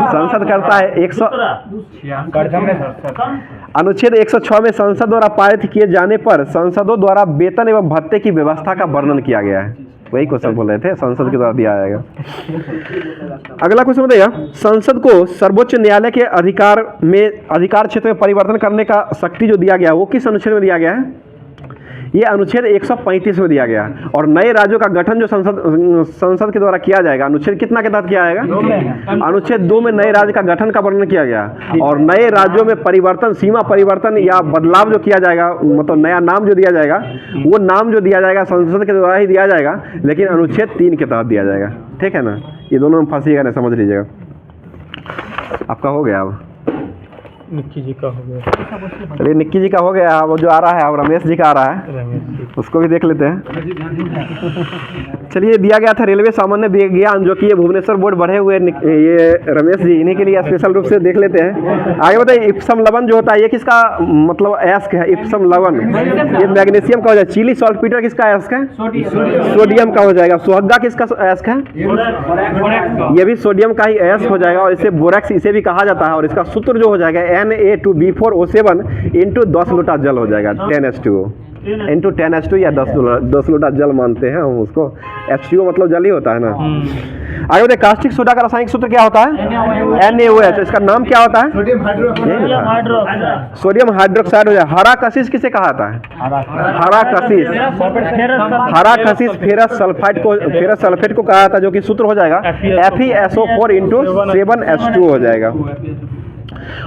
[SPEAKER 1] संसद करता है अनुच्छेद 106 में संसद द्वारा पारित किए जाने पर संसदों द्वारा वेतन एवं भत्ते की व्यवस्था का वर्णन किया गया है। वही क्वेश्चन बोल रहे थे, संसद के द्वारा दिया जाएगा। अगला क्वेश्चन बताइए। संसद को सर्वोच्च न्यायालय के अधिकार क्षेत्र में परिवर्तन करने का शक्ति जो दिया गया है वो किस अनुच्छेद में दिया गया है? ये अनुच्छेद 135 में दिया गया है। और नए राज्यों का गठन जो संसद के द्वारा किया जाएगा, अनुच्छेद कितना के तहत किया जाएगा? अनुच्छेद 2 में नए राज्य का गठन का वर्णन किया गया। और नए राज्यों में परिवर्तन, सीमा परिवर्तन या बदलाव जो किया जाएगा, मतलब नया नाम जो दिया जाएगा, वो नाम जो दिया जाएगा संसद के द्वारा ही दिया जाएगा, लेकिन अनुच्छेद 3 के तहत दिया जाएगा। ठीक है ना, ये दोनों में फंसीएगा नहीं, समझ लीजिएगा। आपका हो गया। अब
[SPEAKER 3] निक्की जी का हो गया।
[SPEAKER 1] चलिए निक्की जी का हो गया। वो जो आ रहा है अब रमेश जी का आ रहा है, उसको भी देख लेते हैं। चलिए दिया गया था रेलवे सामान्य विज्ञान जो कि ये भुवनेश्वर बोर्ड बढ़े हुए ये रमेश जी, इन्हीं के लिए स्पेशल रूप से देख लेते हैं। आगे बताइए। इप्सम लवण जो होता है ये किसका मतलब एस्क है? इप्सम लवण ये मैग्नीशियम का हो जाएगा। चिली सॉल्टपीटर किसका एस्क है? सोडियम का हो जाएगा। सुहग्गा किसका एस्क है? ये भी सोडियम का ही एस्क हो जाएगा। और इसे बोरेक्स इसे भी कहा जाता है। और इसका सूत्र जो हो जाएगा Na2B4O7 इंटू 10 लोटा जल हो जाएगा। 10H2O इंटू 10H2 या 10 लोटा जल मानते हैं हम उसको। H2O मतलब जल ही होता है ना। आगे बताइए। कास्टिक सोडा का रासायनिक सूत्र क्या होता है? NaOH। इसका नाम क्या होता है? सोडियम हाइड्रोक्साइड हो जाएगा। हरा कशिश किसे कहा जाता है? हरा कशिश फेरस सल्फेट को कहा जाता है, जो कि सूत्र हो जाएगा FeSO4 इंटू 7H2 हो जाएगा।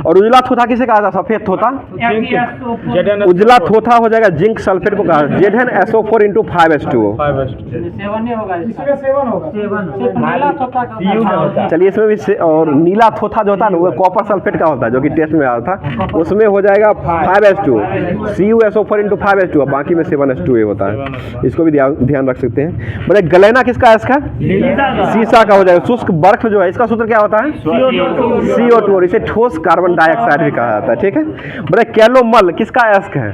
[SPEAKER 1] और उजला थोथा किसे कहा था? सफेद थोथा। उजला थोथा हो जाएगा जिंक सल्फेट को कहा ZnSO4 इंटू 5H2O। चलिए इसमें भी और नीला थोथा जो होता है ना वो कॉपर सल्फेट का होता है, जो कि टेस्ट में आया था। उसमें हो जाएगा 5H2O CuSO4 इंटू 5H2O। बाकी में 7H2A होता है। इसको भी ध्यान रख सकते हैं। बोले गलेना किसका एस्क है? सीसा का हो जाएगा। शुष्क बर्फ जो है इसका सूत्र क्या होता है? CO2। और इसे ठोस कार्बन डाइऑक्साइड भी कहा जाता है। ठीक है। बोले कैलोमल किसका एस्क है?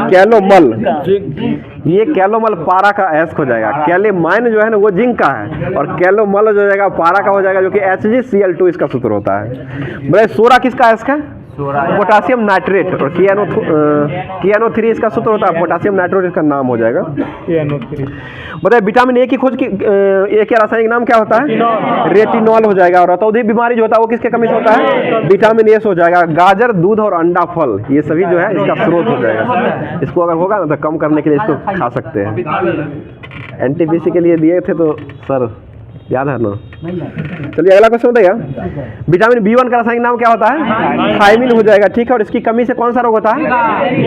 [SPEAKER 1] कैलोमल ये कैलोमल पारा का एस्क हो जाएगा। कैलेमाइन जो है ना वो जिंक का है। और कैलोमल जो जाएगा पारा का हो जाएगा, जो कि HgCl2 इसका सूत्र होता है। बोले सोरा किसका एस्क है? Potassium nitrate. और KNO3 इसका सूत्र होता है। पोटासियम नाइट्रेट इसका नाम हो जाएगा। बताइए विटामिन ए की खोज की ए के रासायनिक नाम क्या होता है? रेटिनॉल हो जाएगा। और रतौंधी बीमारी जो होता है वो किसके कमी से होता है? विटामिन ए से हो जाएगा। गाजर, दूध और अंडा, फल ये सभी जो है इसका स्रोत हो जाएगा। इसको अगर होगा ना तो कम करने के लिए इसको खा सकते हैं। NTPC के लिए दिए थे तो सर याद है ना। चलिए अगला क्वेश्चन बताइए। विटामिन B1 का रासायनिक नाम क्या होता है? थायमिन हो जाएगा। ठीक है। और इसकी कमी से कौन सा रोग होता है?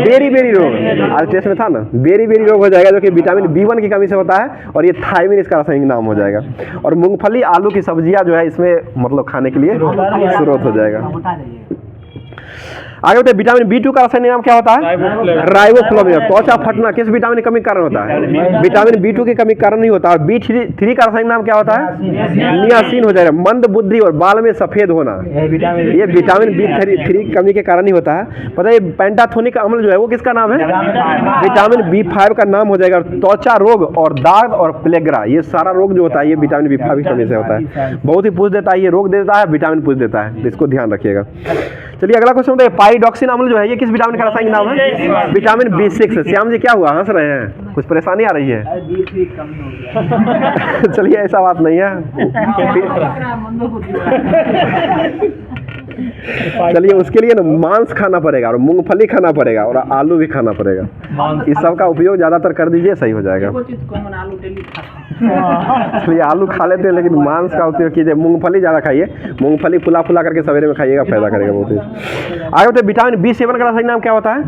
[SPEAKER 1] बेरी रोग। आज टेस्ट में था ना, बेरी रोग हो जाएगा, जो कि विटामिन B1 की कमी से होता है। और ये थायमिन इसका रासायनिक नाम हो जाएगा। और मूंगफली, आलू की सब्जियां जो है इसमें मतलब खाने के लिए स्रोत हो जाएगा। आगे बताइए। विटामिन B2 का रासायनिक नाम क्या होता है? राइबोफ्लाविन। त्वचा फटना किस विटामिन की कमी के कारण होता है? विटामिन B2 की कमी के कारण नहीं होता। और B3 का रासायनिक नाम क्या होता है? नियासिन हो जाएगा। मंद बुद्धि और बाल में सफेद होना ये विटामिन B3 की कमी के कारण ही होता है। पता है पेंटाथोनिक अम्ल जो है वो किसका नाम है? विटामिन B5 का नाम हो जाएगा। त्वचा रोग और दाग और प्लेग्रा ये सारा रोग जो होता है ये विटामिन B5 की कमी से होता है। बहुत ही पूछ देता है, ये रोग देता है, विटामिन पूछ देता है, इसको ध्यान रखिएगा। चलिए अगला क्वेश्चन बताइए। पाइरोडॉक्सिन अम्ल जो है ये किस विटामिन का रासायनिक नाम है? Vitamin B6। श्याम जी क्या हुआ, हंस रहे हैं? कुछ परेशानी आ रही है? चलिए ऐसा बात नहीं है। चलिए उसके लिए ना मांस खाना पड़ेगा और मूंगफली खाना पड़ेगा और आलू भी खाना पड़ेगा। इस सब का उपयोग ज्यादातर कर दीजिए, सही हो जाएगा। चलिए आलू खा लेते हैं लेकिन मांस का उपयोग कीजिए। मूंगफली ज्यादा खाइए। मूंगफली फुला करके सवेरे में खाइएगा, फायदा करेगा बहुत ही। आगे बताइए। विटामिन B7 का रासायनिक नाम क्या होता है?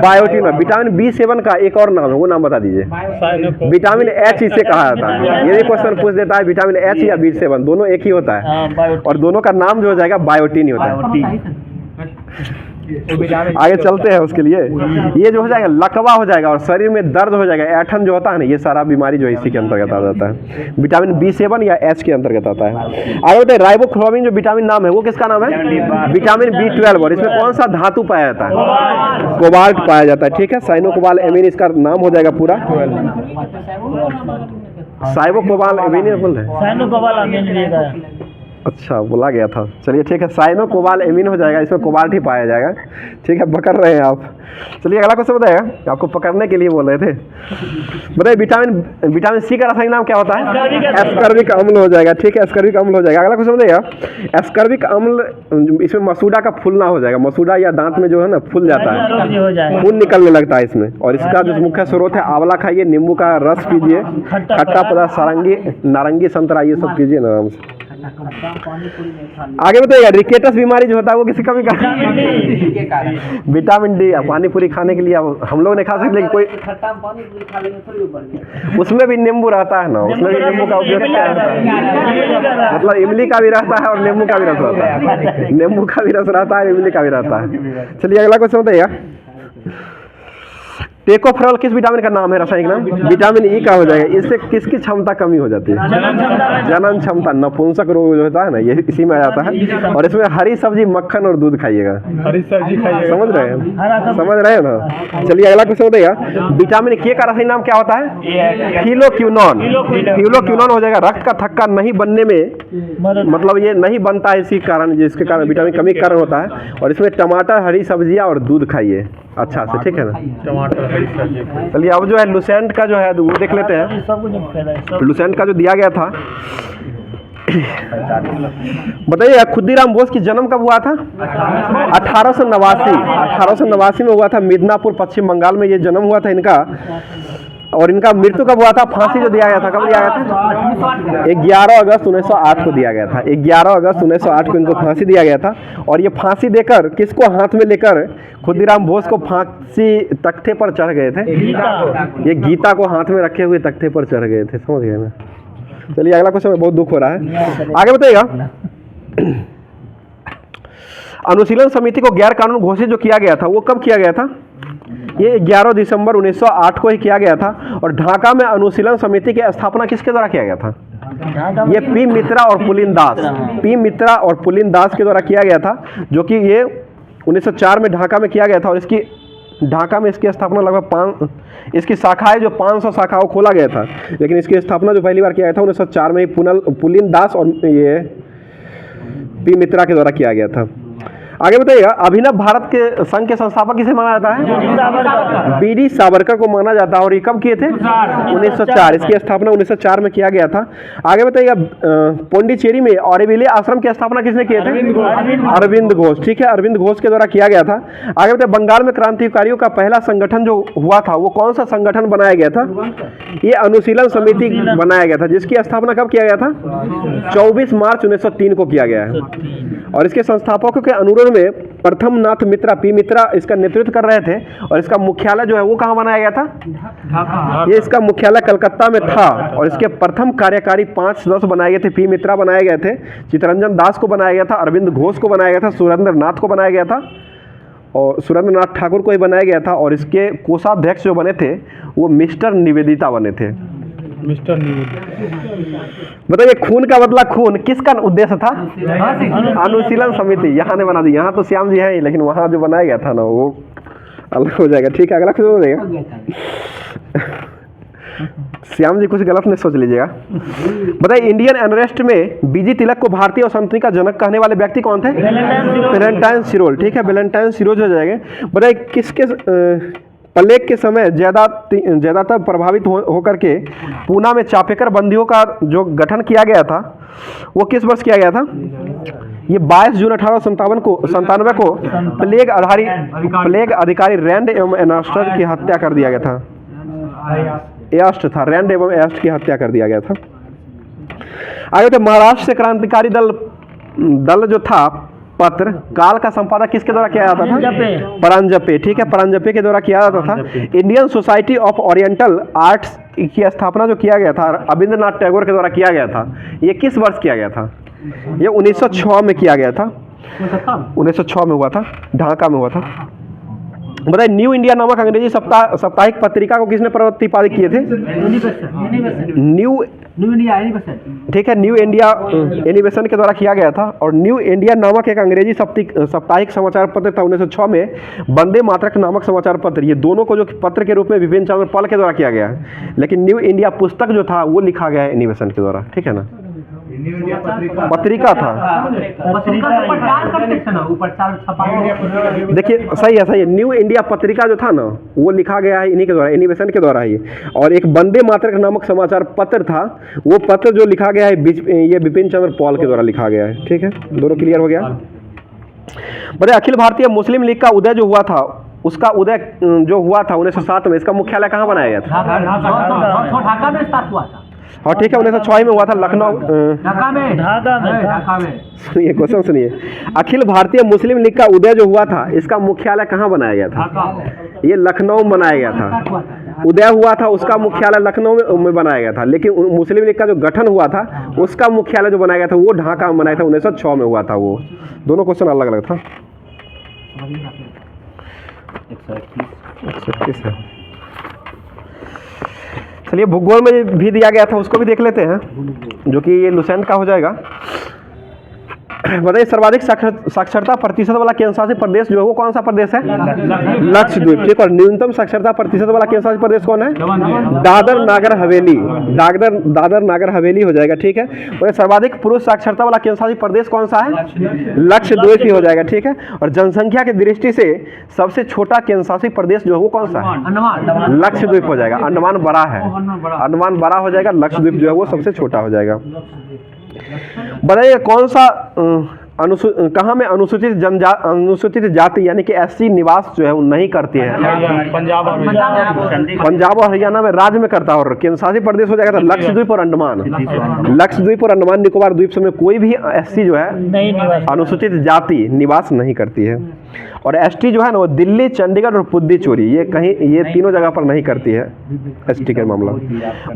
[SPEAKER 1] बायोटिन। विटामिन B7 का एक और नाम है, वो नाम बता दीजिए। विटामिन H इसे कहा जाता है। ये भी क्वेश्चन पूछ देता है विटामिन H या B7 दोनों एक ही होता है। और दोनों का नाम जो हो जाएगा बायोटिन ही होता है। आगे चलते हैं उसके लिए। ये जो हो जाएगा लकवा हो जाएगा और शरीर में दर्द हो जाएगा, ऐठन जो होता है ना, ये सारा बीमारी जो है इसी के अंतर्गत आ जाता है। विटामिन B7 या H के अंतर्गत आता है। आगे बताइए राइबोफ्लाविन जो विटामिन नाम है वो किसका नाम है? Vitamin B12। और इसमें कौन सा धातु पाया जाता है? कोबाल्ट पाया जाता है। ठीक है, साइनोकोबाल एमीन इसका नाम हो जाएगा पूरा। साइनोकोबाल एमीन बोल रहे हैं?
[SPEAKER 3] साइनोकोबाल अमीन देगा।
[SPEAKER 1] अच्छा, बोला गया था। चलिए ठीक है, साइनो कोबाल एमीन हो जाएगा, इसमें कोबाल्ट ही पाया जाएगा। ठीक है, पकड़ रहे हैं आप। चलिए अगला क्वेश्चन बताइएगा, आपको पकड़ने के लिए बोल रहे थे। बताइए विटामिन सी का रासायनिक नाम क्या होता है? एस्कर्बिक अम्ल हो जाएगा। ठीक है, एस्कर्बिक अम्ल हो जाएगा। अगला क्वेश्चन बताइएगा, एस्कर्बिक अम्ल इसमें मसूड़ा का फूलना हो जाएगा। मसूड़ा या दांत में जो है ना फूल जाता है, खून निकलने लगता है इसमें। और इसका जो मुख्य स्रोत है, आंवला खाइए, नींबू का रस पीजिए, खट्टा पदार्थ नारंगी संतरा ये सब पीजिए ना आराम से। आगे बताइएगा रिकेटस बीमारी जो होता है वो किसी कमी का? Vitamin D. पानी पूरी खाने के लिए हम लोग नहीं खा सकते, लेकिन कोई उसमें भी नींबू रहता है ना, उसमें भी नींबू का उपयोग किया जाता है। मतलब इमली का भी रहता है और नींबू का भी रस रहता है। नींबू का भी रस रहता है, इमली का भी रहता है। चलिए अगला क्वेश्चन बताइएगा, टेकोफेरॉल किस विटामिन का नाम है रासायनिक नाम? विटामिन ई का हो जाएगा। इससे किसकी क्षमता कमी हो जाती है? जनन क्षमता। नपुंसक रोग जो होता है ना, ये इसी में आ जाता है। और इसमें हरी सब्जी, मक्खन और दूध खाइएगा।
[SPEAKER 3] हरी सब्जी खाइए।
[SPEAKER 1] समझ रहे हैं? समझ रहे हैं ना? चलिए अगला क्वेश्चन बताइएगा, विटामिन के का रासायनिक नाम क्या होता है? फिलोक्विनोन। फिलोक्विनोन हो जाएगा। रक्त का थक्का नहीं बनने में, मतलब ये नहीं बनता है इसी कारण, जिसके कारण विटामिन कमी कारण होता है। और इसमें टमाटर, हरी सब्जियां और दूध खाइए अच्छा से। ठीक है ना?
[SPEAKER 3] टमाटर हरी सब्जी।
[SPEAKER 1] चलिए अब जो है लुसेंट का जो है वो देख लेते हैं। लुसेंट का जो दिया गया था, बताइए खुदीराम बोस की जन्म कब हुआ था? 1889 में हुआ था। मिदनापुर पश्चिम बंगाल में ये जन्म हुआ था इनका। और इनका मृत्यु कब हुआ था? फांसी जो दिया गया था, कब दिया गया था? 11 अगस्त 1908 को दिया गया था। 11 अगस्त 1908 को इनको फांसी दिया गया था। और ये फांसी देकर किसको हाथ में लेकर खुदीराम बोस को फांसी तख्ते पर चढ़ गए थे? ये गीता को हाथ में रखे हुए तख्ते पर चढ़ गए थे। समझ गए ना? चलिए अगला क्वेश्चन में बहुत दुख हो रहा है, आगे बताइएगा। अनुशीलन समिति को गैर कानून घोषित जो किया गया था वो कब किया गया था? ये 11 दिसंबर 1908 को ही किया गया था। और ढाका में अनुशीलन समिति की स्थापना किसके द्वारा किया गया था? ये पी मित्रा और पुलिन दास के द्वारा किया गया था, जो कि ये 1904 में ढाका में किया गया था। और ढाका में इसकी स्थापना लगभग इसकी शाखाएं जो 500 शाखाओं खोला गया था, लेकिन इसकी स्थापना जो पहली बार किया गया था 1904 में पुलिन दास और ये पी मित्रा के द्वारा किया गया था। आगे बताइएगा, अभिनव भारत के संघ के संस्थापक किसे माना जाता है? बीडी सावरकर को माना जाता है। और ये कब किए थे? 1904। इसकी स्थापना 1904 में किया गया था। आगे बताइएगा, पौंडीचेरी में ऑरोविले आश्रम की स्थापना किसने किए थे? अरविंद घोष। ठीक है, अरविंद घोष के द्वारा किया गया था। आगे बताइए, बंगाल में क्रांतिकारियों का पहला संगठन जो हुआ था वो कौन सा संगठन बनाया गया था? ये अनुशीलन समिति बनाया गया था, जिसकी स्थापना कब किया गया था? 24 मार्च 1903 को किया गया है। और इसके संस्थापकों के अनुरोध में प्रथम नाथ मित्रा, पी मित्रा इसका नेतृत्व कर रहे थे। और इसका मुख्यालय जो है वो कहाँ बनाया गया था? ये इसका मुख्यालय कलकत्ता में था। और इसके प्रथम कार्यकारी 5 सदस्य बनाए गए थे। पी मित्रा बनाए गए थे, चित्तरंजन दास को बनाया गया था, अरविंद घोष को बनाया गया था, सुरेंद्र नाथ को बनाया गया था और सुरेंद्र नाथ ठाकुर को ही बनाया गया था। और इसके कोषाध्यक्ष जो बने थे वो मिस्टर निवेदिता बने थे।
[SPEAKER 3] मिस्टर निवेदिता।
[SPEAKER 1] बताइए खून का बदला खून किसका उद्देश्य था? अनुशीलन समिति। यहाँ ने बना दी, यहाँ तो श्याम जी है ही, लेकिन वहाँ जो बनाया गया था ना वो अलग हो जाएगा। ठीक है, अगला क्वेश्चन हो जाएगा। श्याम जी कुछ गलत नहीं सोच लीजिएगा। बताइए इंडियन अनरेस्ट में बीजी तिलक को भारतीय वसंतनी का जनक कहने वाले व्यक्ति कौन थे? वेलेंटाइन सिरोल। ठीक है, वेलेंटाइन सिरोल हो जाएंगे। बताइए किसके प्लेग के समय ज्यादातर प्रभावित होकर के पूना में चापेकर बंदियों का जो गठन किया गया था वो किस वर्ष किया गया था? ये 22 जून 1897 को प्लेग अधिकारी रैंड एवं एनास्टर की हत्या कर दिया गया था। एस्ट था, रैंड एवं एस्ट की हत्या कर दिया गया था। आगे तो महाराष्ट्र से क्रांतिकारी दल जो था पत्र काल का संपादक किसके द्वारा किया जाता था? परांजपे। ठीक है, परांजपे के द्वारा किया जाता था। Indian society of oriental arts की स्थापना जो किया गया था रविंद्रनाथ टैगोर के द्वारा किया गया था, ये किस वर्ष किया गया था? ये 1906 में किया गया था। 1906 में हुआ था, ढाका में हुआ था। बताइए न्यू इंडिया नामक अंग्रेजी साप्ताहिक पत्रिका को किसने प्रतिपादित किए थे? न्यू इंडिया, ठीक है, न्यू इंडिया एनिवेशन के द्वारा किया गया था। और न्यू इंडिया नामक एक अंग्रेजी साप्ताहिक समाचार पत्र था 1906 में, वंदे मातरम नामक समाचार पत्र, ये दोनों को जो पत्र के रूप में विपिन चंद्र पाल के द्वारा किया गया है, लेकिन न्यू इंडिया पुस्तक जो था वो लिखा गया है एनिवेशन के द्वारा, ठीक है ना। पत्रिका था, देखिए सही है, न्यू इंडिया पत्रिका जो था ना वो लिखा गया है इन्हीं के द्वारा, एनिवेशन के द्वारा ही। और एक वंदे मातरम नामक समाचार पत्र था, वो पत्र जो लिखा गया है ये विपिन चंद्र पॉल के द्वारा लिखा गया है, ठीक है, दोनों क्लियर हो गया। बताइए अखिल भारतीय मुस्लिम लीग का उदय जो हुआ था, उसका उदय जो हुआ था 1907 में, इसका मुख्यालय कहाँ बनाया गया था?
[SPEAKER 3] ढाका में स्टार्ट हुआ था।
[SPEAKER 1] और ठीक है, 1906 में हुआ था लखनऊ,
[SPEAKER 3] ढाका में।
[SPEAKER 1] सुनिए क्वेश्चन सुनिए, अखिल भारतीय मुस्लिम लीग का उदय जो हुआ था इसका मुख्यालय कहाँ बनाया गया था? ये लखनऊ में बनाया गया था। उदय हुआ था उसका मुख्यालय लखनऊ में बनाया गया था, लेकिन मुस्लिम लीग का जो गठन हुआ था उसका मुख्यालय जो बनाया गया था वो ढाका में बनाया था, 1906 में हुआ था वो। दोनों क्वेश्चन अलग अलग था। 131 है। चलिए भूगोल में भी दिया गया था, उसको भी देख लेते हैं, जो कि ये लुसेंट का हो जाएगा। बताइए सर्वाधिक साक्षरता प्रतिशत वाला केंद्र शासित प्रदेश जो है वो कौन सा प्रदेश है? लक्षद्वीप, ठीक। और न्यूनतम साक्षरता प्रतिशत वाला केंद्र शासित प्रदेश कौन है? दादर नागर हवेली, दादर नागर हवेली हो जाएगा, ठीक है। और सर्वाधिक पुरुष साक्षरता वाला केंद्र शासित प्रदेश कौन सा है? लक्षद्वीप ही हो जाएगा, ठीक है। और जनसंख्या की दृष्टि से सबसे छोटा केंद्र शासित प्रदेश जो है वो कौन सा है? लक्षद्वीप हो जाएगा। अंडमान बड़ा है, अंडमान बड़ा हो जाएगा, लक्षद्वीप जो है वो सबसे छोटा हो जाएगा। बताइए कौन सा कहाँ में अनुसूचित जाति यानी कि एससी निवास जो है वो नहीं करती है? पंजाब और हरियाणा में राज्य में करता है। और केंद्र शासित प्रदेश हो जाएगा तो लक्षद्वीप और अंडमान, लक्षद्वीप और अंडमान निकोबार द्वीप समूह में कोई भी एससी जो है अनुसूचित जाति निवास नहीं करती है। और एसटी जो है ना वो दिल्ली, चंडीगढ़ और पुद्दुचेरी, ये तीनों जगह पर नहीं करती है एसटी का मामला।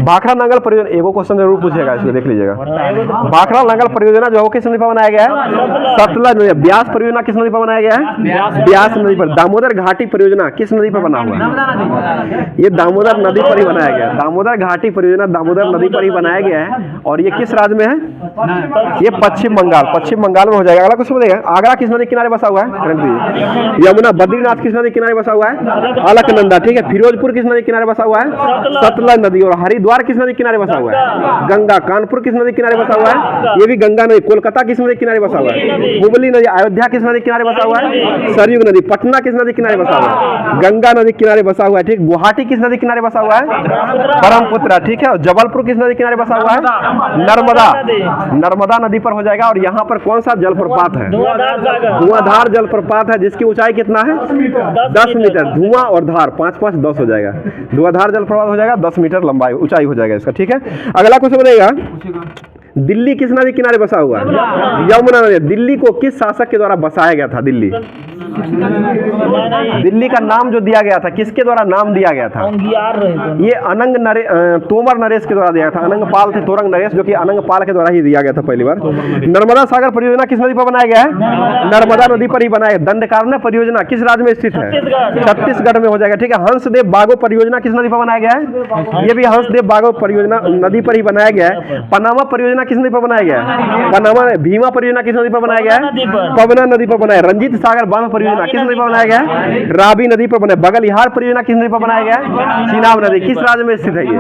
[SPEAKER 1] भाखड़ा नांगल परियोजना, एगो क्वेश्चन जरूर पूछेगा, इसको देख लीजिएगा। भाखड़ा नांगल परियोजना जो है किस नदी पर बनाया गया है? सतलज नदी। ब्यास परियोजना किस नदी पर बनाया गया है? ब्यास नदी पर। दामोदर घाटी परियोजना किस नदी पर बना हुआ है? ये दामोदर नदी पर ही बनाया गया है। दामोदर घाटी परियोजना दामोदर नदी पर ही बनाया गया है। और ये किस राज्य में है? ये पश्चिम बंगाल में हो जाएगा। अगला क्वेश्चन बताइएगा, आगरा किस नदी किनारे बसा हुआ है? यमुना। बद्रीनाथ किस नदी किनारे बसा हुआ है? अलकनंदा, ठीक है। फिरोजपुर किस नदी किनारे बसा हुआ है? सतलज नदी। और हरिद्वार किस नदी किनारे बसा हुआ है? गंगा। कानपुर किस नदी किनारे बसा हुआ है? ये भी गंगा नदी। कोलकाता किस नदी किनारे बसा हुआ है? हुबली नदी। अयोध्या किस नदी किनारे बसा हुआ है? सरयू नदी। पटना किस नदी किनारे बसा हुआ है? गंगा नदी किनारे बसा हुआ है, ठीक। गुवाहाटी किस नदी किनारे बसा हुआ है? ब्रह्मपुत्र, ठीक है। और जबलपुर किस नदी किनारे बसा हुआ है? नर्मदा नदी पर हो जाएगा। और यहाँ पर कौन सा जलप्रपात है? धुआंधार जलप्रपात है, जिसकी ऊंचाई कितना है? 10 मीटर। धुआं और धार 5 5 10 हो जाएगा। धुआंधार जलप्रपात हो जाएगा, 10 मीटर लंबाई ऊंचाई हो जाएगा इसका, ठीक है। अगला क्वेश्चन बताइएगा, दिल्ली किस नदी किनारे बसा हुआ है? यमुना नदी। दिल्ली को किस शासक के द्वारा बसाया गया था? दिल्ली का नाम जो दिया गया था किसके द्वारा नाम दिया गया था? ये तोमर नरेश के द्वारा दिया था। अनंग पाल थे तोरंग नरेश, जो कि अनंग पाल के द्वारा ही दिया गया था पहली बार। नर्मदा सागर परियोजना किस नदी पर बनाया गया है? नर्मदा नदी पर ही बनाया। दंडकारण्य परियोजना किस राज्य में स्थित है? छत्तीसगढ़ में हो जाएगा, ठीक है। हंसदेव बागो परियोजना किस नदी पर बनाया गया है? ये भी हंसदेव बागो परियोजना नदी पर ही बनाया गया है। पनामा परियोजना किस नदी पर बनाया गया है? पनामा। भीमा परियोजना किस नदी पर बनाया गया है? पवना नदी पर बनाया। रंजीत सागर बांध परियोजना किस नदी पर बनाया गया है? रावी नदी पर बनाया। बगलिहार परियोजना किस नदी पर बनाया गया है? चिनाब नदी। किस राज्य में स्थित है ये?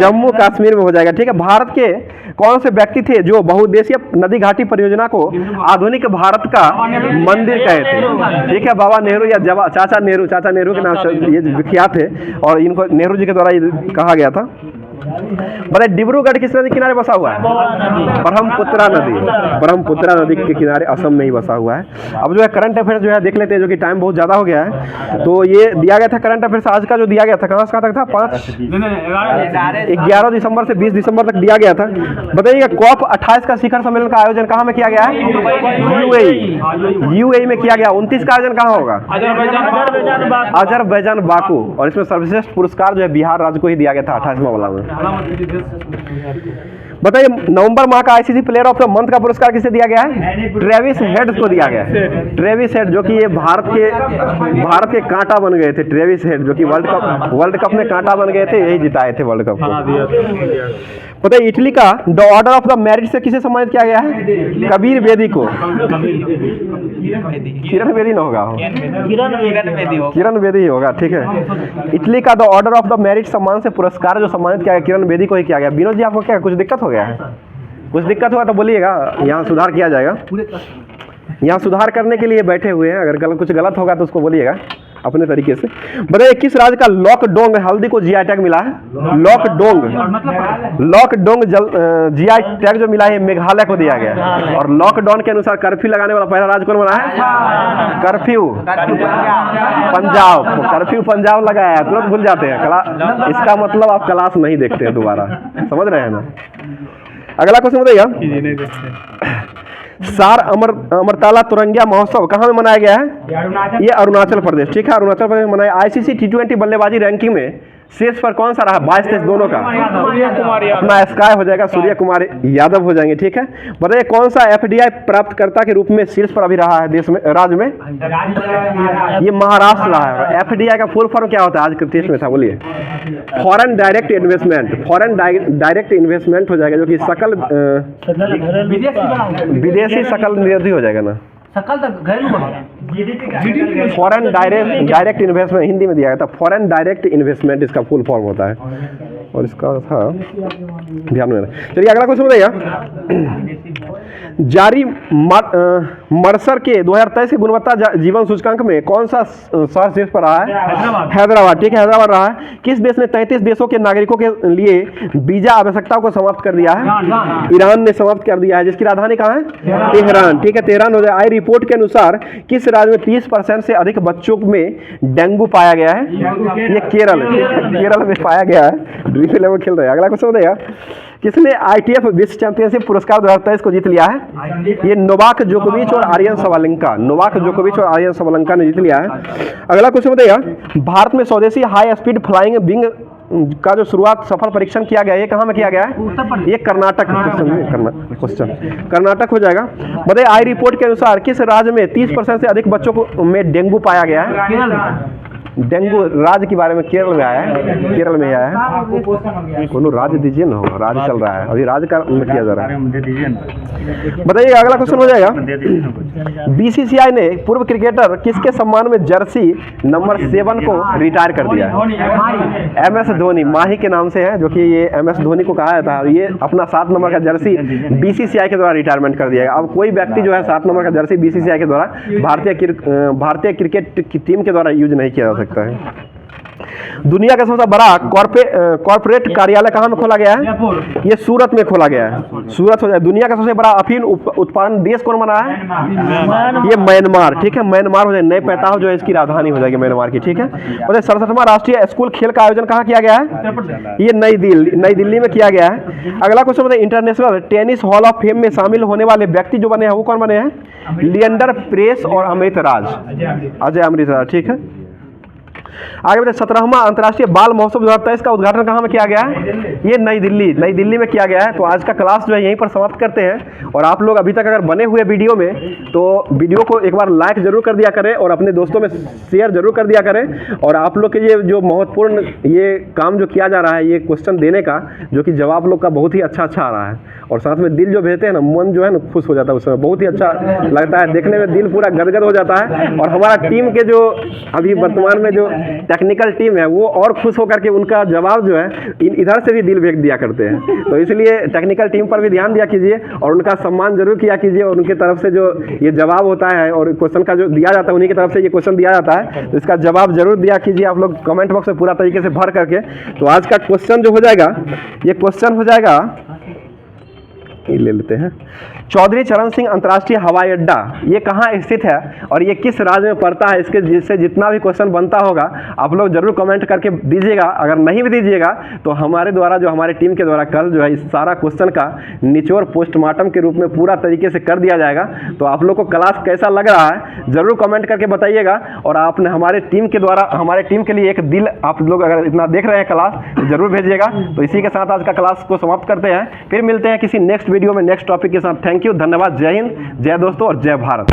[SPEAKER 1] जम्मू कश्मीर में हो जाएगा, ठीक है। भारत के कौन से व्यक्ति थे जो बहुउद्देशीय नदी घाटी परियोजना को आधुनिक भारत का मंदिर कहे थे? ठीक है, बाबा नेहरू या चाचा नेहरू के नाम से ये विख्यात है और इनको नेहरू जी के द्वारा ये कहा गया था। बताइए डिब्रूगढ़ किस नदी किनारे बसा हुआ है? ब्रह्मपुत्रा नदी। ब्रह्मपुत्रा नदी के किनारे असम में ही बसा हुआ है। अब जो है करंट अफेयर्स जो है देख लेते हैं, जो कि टाइम बहुत ज़्यादा हो गया है। तो ये दिया गया था करंट अफेयर्स आज का जो दिया गया था, कहाँ से कहाँ तक था? 11 दिसंबर से 20 दिसंबर तक दिया गया था। बताइएगा COP 28 का शिखर सम्मेलन का आयोजन कहाँ में किया गया है? यूएई में किया गया। 29 का आयोजन कहाँ होगा? Azerbaijan Baku. और इसमें सर्वश्रेष्ठ पुरस्कार जो है बिहार राज्य को ही दिया गया था 28वां वाला में। बताइए नवंबर माह का ICC player of the month का पुरस्कार किसे दिया गया है? ट्रेविस हेड को दिया गया है। ट्रेविस हेड जो कि ये भारत के कांटा बन गए थे। ट्रेविस हेड जो कि वर्ल्ड कप में कांटा बन गए थे, यही जिताए थे वर्ल्ड कप को। बताइए इटली का the order of the merit से किसे सम्मानित किया गया है? कबीर बेदी को। किरण बेदी ना होगा, किरण बेदी ही होगा, ठीक है। इटली का the order of the merit सम्मान से पुरस्कार जो सम्मानित किया गया किरण बेदी को ही किया गया। विनोद जी आपको क्या कुछ दिक्कत हो गया है? कुछ दिक्कत हुआ तो बोलिएगा, यहाँ सुधार किया जाएगा। यहाँ सुधार करने के लिए बैठे हुए हैं, अगर कुछ गलत होगा तो उसको बोलिएगा अपने तरीके से। बताइए किस राज्य का लॉकडोंग हल्दी को जीआई टैग मिला है? लॉकडोंग जीआई टैग जो मिला है मेघालय को दिया गया है। और लॉकडाउन के अनुसार कर्फ्यू लगाने वाला पहला राज्य कौन बना है? कर्फ्यू पंजाब। कर्फ्यू पंजाब लगाया है, तुरंत भूल जाते हैं। इसका मतलब आप क्लास नहीं देखते हैं दोबारा, समझ रहे हैं ना? अगला क्वेश्चन बताइए, सार अमरताला तुरंगिया महोत्सव कहाँ में मनाया गया है? ये अरुणाचल प्रदेश, ठीक है, अरुणाचल प्रदेश में मनाया। आईसीसी T20 बल्लेबाजी रैंकिंग में शीर्ष पर कौन सा रहा? 22-23 दोनों का अपना स्काई हो जाएगा, सूर्य कुमार यादव हो जाएंगे, ठीक है। बताइए कौन सा एफडीआई प्राप्तकर्ता के रूप में शीर्ष पर अभी रहा है देश में, राज्य में? ये महाराष्ट्र रहा है। एफडीआई का फुल फॉर्म क्या होता है? आज के टेस्ट में था, बोलिए। Foreign direct investment. Foreign direct investment हो जाएगा, जो कि सकल विदेशी सकल निवेश हो जाएगा ना,
[SPEAKER 3] सकल तक घरेलू।
[SPEAKER 1] फॉरेन डायरेक्ट इन्वेस्टमेंट हिंदी में दिया गया था। फॉरेन डायरेक्ट इन्वेस्टमेंट इसका फुल फॉर्म होता है, और इसका था ध्यान में। चलिए अगला क्वेश्चन बताइए, जारी मर्सर के 2023 के गुणवत्ता जीवन सूचकांक में कौन सा शहर शीर्ष पर रहा है? हैदराबाद, ठीक है, हैदराबाद रहा है। किस देश ने 33 देशों के नागरिकों के लिए वीजा आवश्यकताओं को समाप्त कर दिया है? ईरान ने समाप्त कर दिया है, जिसकी राजधानी कहाँ है? तेहरान, ठीक है, तेहरान हो जाए। आई रिपोर्ट के अनुसार किस राज्य में 30% से अधिक बच्चों में डेंगू पाया गया है? ये केरल में पाया गया है। ड्रीम लेवल खेल रहे हैं। अगला क्वेश्चन बताइएगा, किसने ITF विश्व चैंपियनशिप पुरस्कार 2023 को जीत लिया है? ये नोवाक जोकोविच और आर्यन सवालंका। नोवाक जोकोविच और आर्यन सवालंका ने जीत लिया है। अगला क्वेश्चन बताइएगा, भारत में स्वदेशी हाई स्पीड फ्लाइंग विंग का जो शुरुआत सफल परीक्षण किया गया है, ये कहाँ में किया गया है? ये कर्नाटक क्वेश्चन कर्नाटक हो जाएगा। बताइए आई रिपोर्ट के अनुसार किस राज्य में 30% से अधिक बच्चों को में डेंगू पाया गया है? डेंगू राज्य के बारे में केरल में आया है, केरल में आया है। कोनो राज्य दीजिए ना, राज्य चल रहा है अभी, राज्य का किया जा रहा है। बताइए अगला क्वेश्चन हो जाएगा, बीसीसीआई ने पूर्व क्रिकेटर किसके सम्मान में जर्सी नंबर 7 को रिटायर कर दिया है? MS धोनी, माही के नाम से है, जो कि ये MS धोनी को कहा था। ये अपना 7 नंबर का जर्सी बीसीसीआई के द्वारा रिटायरमेंट कर दिया है। अब कोई व्यक्ति जो है 7 नंबर का जर्सी बीसीसीआई के द्वारा भारतीय क्रिकेट की टीम के द्वारा यूज नहीं किया सकता है। दुनिया का सबसे बड़ा कॉर्पोरेट कार्यालय कहाँ में खोला गया है? ये सूरत में खोला गया है, सूरत हो जाए। दुनिया का सबसे बड़ा अफीम उत्पादन देश कौन बना है? ये म्यांमार, ठीक है, म्यांमार हो जाए। नए पैताह जो है इसकी राजधानी हो जाएगी म्यांमार की, ठीक है। और 67वां राष्ट्रीय स्कूल खेल का आयोजन कहाँ किया गया है? ये नई दिल्ली में किया गया है। अगला क्वेश्चन बताइए, international tennis hall of fame में शामिल होने वाले व्यक्ति जो बने हैं वो कौन बने हैं? लिएंडर पेस और अजय अमृतराज, ठीक है। आगे बताइए, 17वां अंतर्राष्ट्रीय बाल महोत्सव 2023 का उद्घाटन कहाँ में किया गया है? ये नई दिल्ली में किया गया है। तो आज का क्लास जो है यहीं पर समाप्त करते हैं। और आप लोग अभी तक अगर बने हुए वीडियो में, तो वीडियो को एक बार लाइक जरूर कर दिया करें और अपने दोस्तों में शेयर जरूर कर दिया करें। और आप लोग के ये जो महत्वपूर्ण ये काम जो किया जा रहा है, ये क्वेश्चन देने का, जो कि जवाब लोग का बहुत ही अच्छा आ रहा है, और साथ में दिल जो भेजते हैं ना, मन जो है ना खुश हो जाता है, उसमें बहुत ही अच्छा लगता है, देखने में दिल पूरा गदगद हो जाता है। और हमारा टीम के जो अभी वर्तमान में जो टेक्निकल टीम है, वो और खुश होकर के उनका जवाब जो है इधर से भी दिल भेज दिया करते हैं। तो इसलिए टेक्निकल टीम पर भी ध्यान दिया कीजिए और उनका सम्मान जरूर किया कीजिए। और उनकी तरफ से जो ये जवाब होता है और क्वेश्चन का जो दिया जाता है, उन्हीं की तरफ से ये क्वेश्चन दिया जाता है, तो इसका जवाब जरूर दिया कीजिए आप लोग कमेंट बॉक्स में पूरा तरीके से भर करके। तो आज का क्वेश्चन जो हो जाएगा, ये क्वेश्चन हो जाएगा ये ले लेते हैं। चौधरी चरण सिंह अंतर्राष्ट्रीय हवाई अड्डा ये कहाँ स्थित है और ये किस राज्य में पड़ता है, इसके जिससे जितना भी क्वेश्चन बनता होगा आप लोग जरूर कमेंट करके दीजिएगा। अगर नहीं भी दीजिएगा तो हमारे द्वारा जो हमारे टीम के द्वारा कल जो है इस सारा क्वेश्चन का निचोड़ पोस्टमार्टम के रूप में पूरा तरीके से कर दिया जाएगा। तो आप लोग को क्लास कैसा लग रहा है जरूर कमेंट करके बताइएगा। और आपने हमारे टीम के द्वारा हमारे टीम के लिए एक दिल आप लोग अगर इतना देख रहे हैं क्लास तो जरूर भेजिएगा। तो इसी के साथ आज का क्लास को समाप्त करते हैं, फिर मिलते हैं किसी नेक्स्ट वीडियो में नेक्स्ट टॉपिक के साथ। थैंक यू, धन्यवाद, जय हिंद, जय दोस्तों और जय भारत।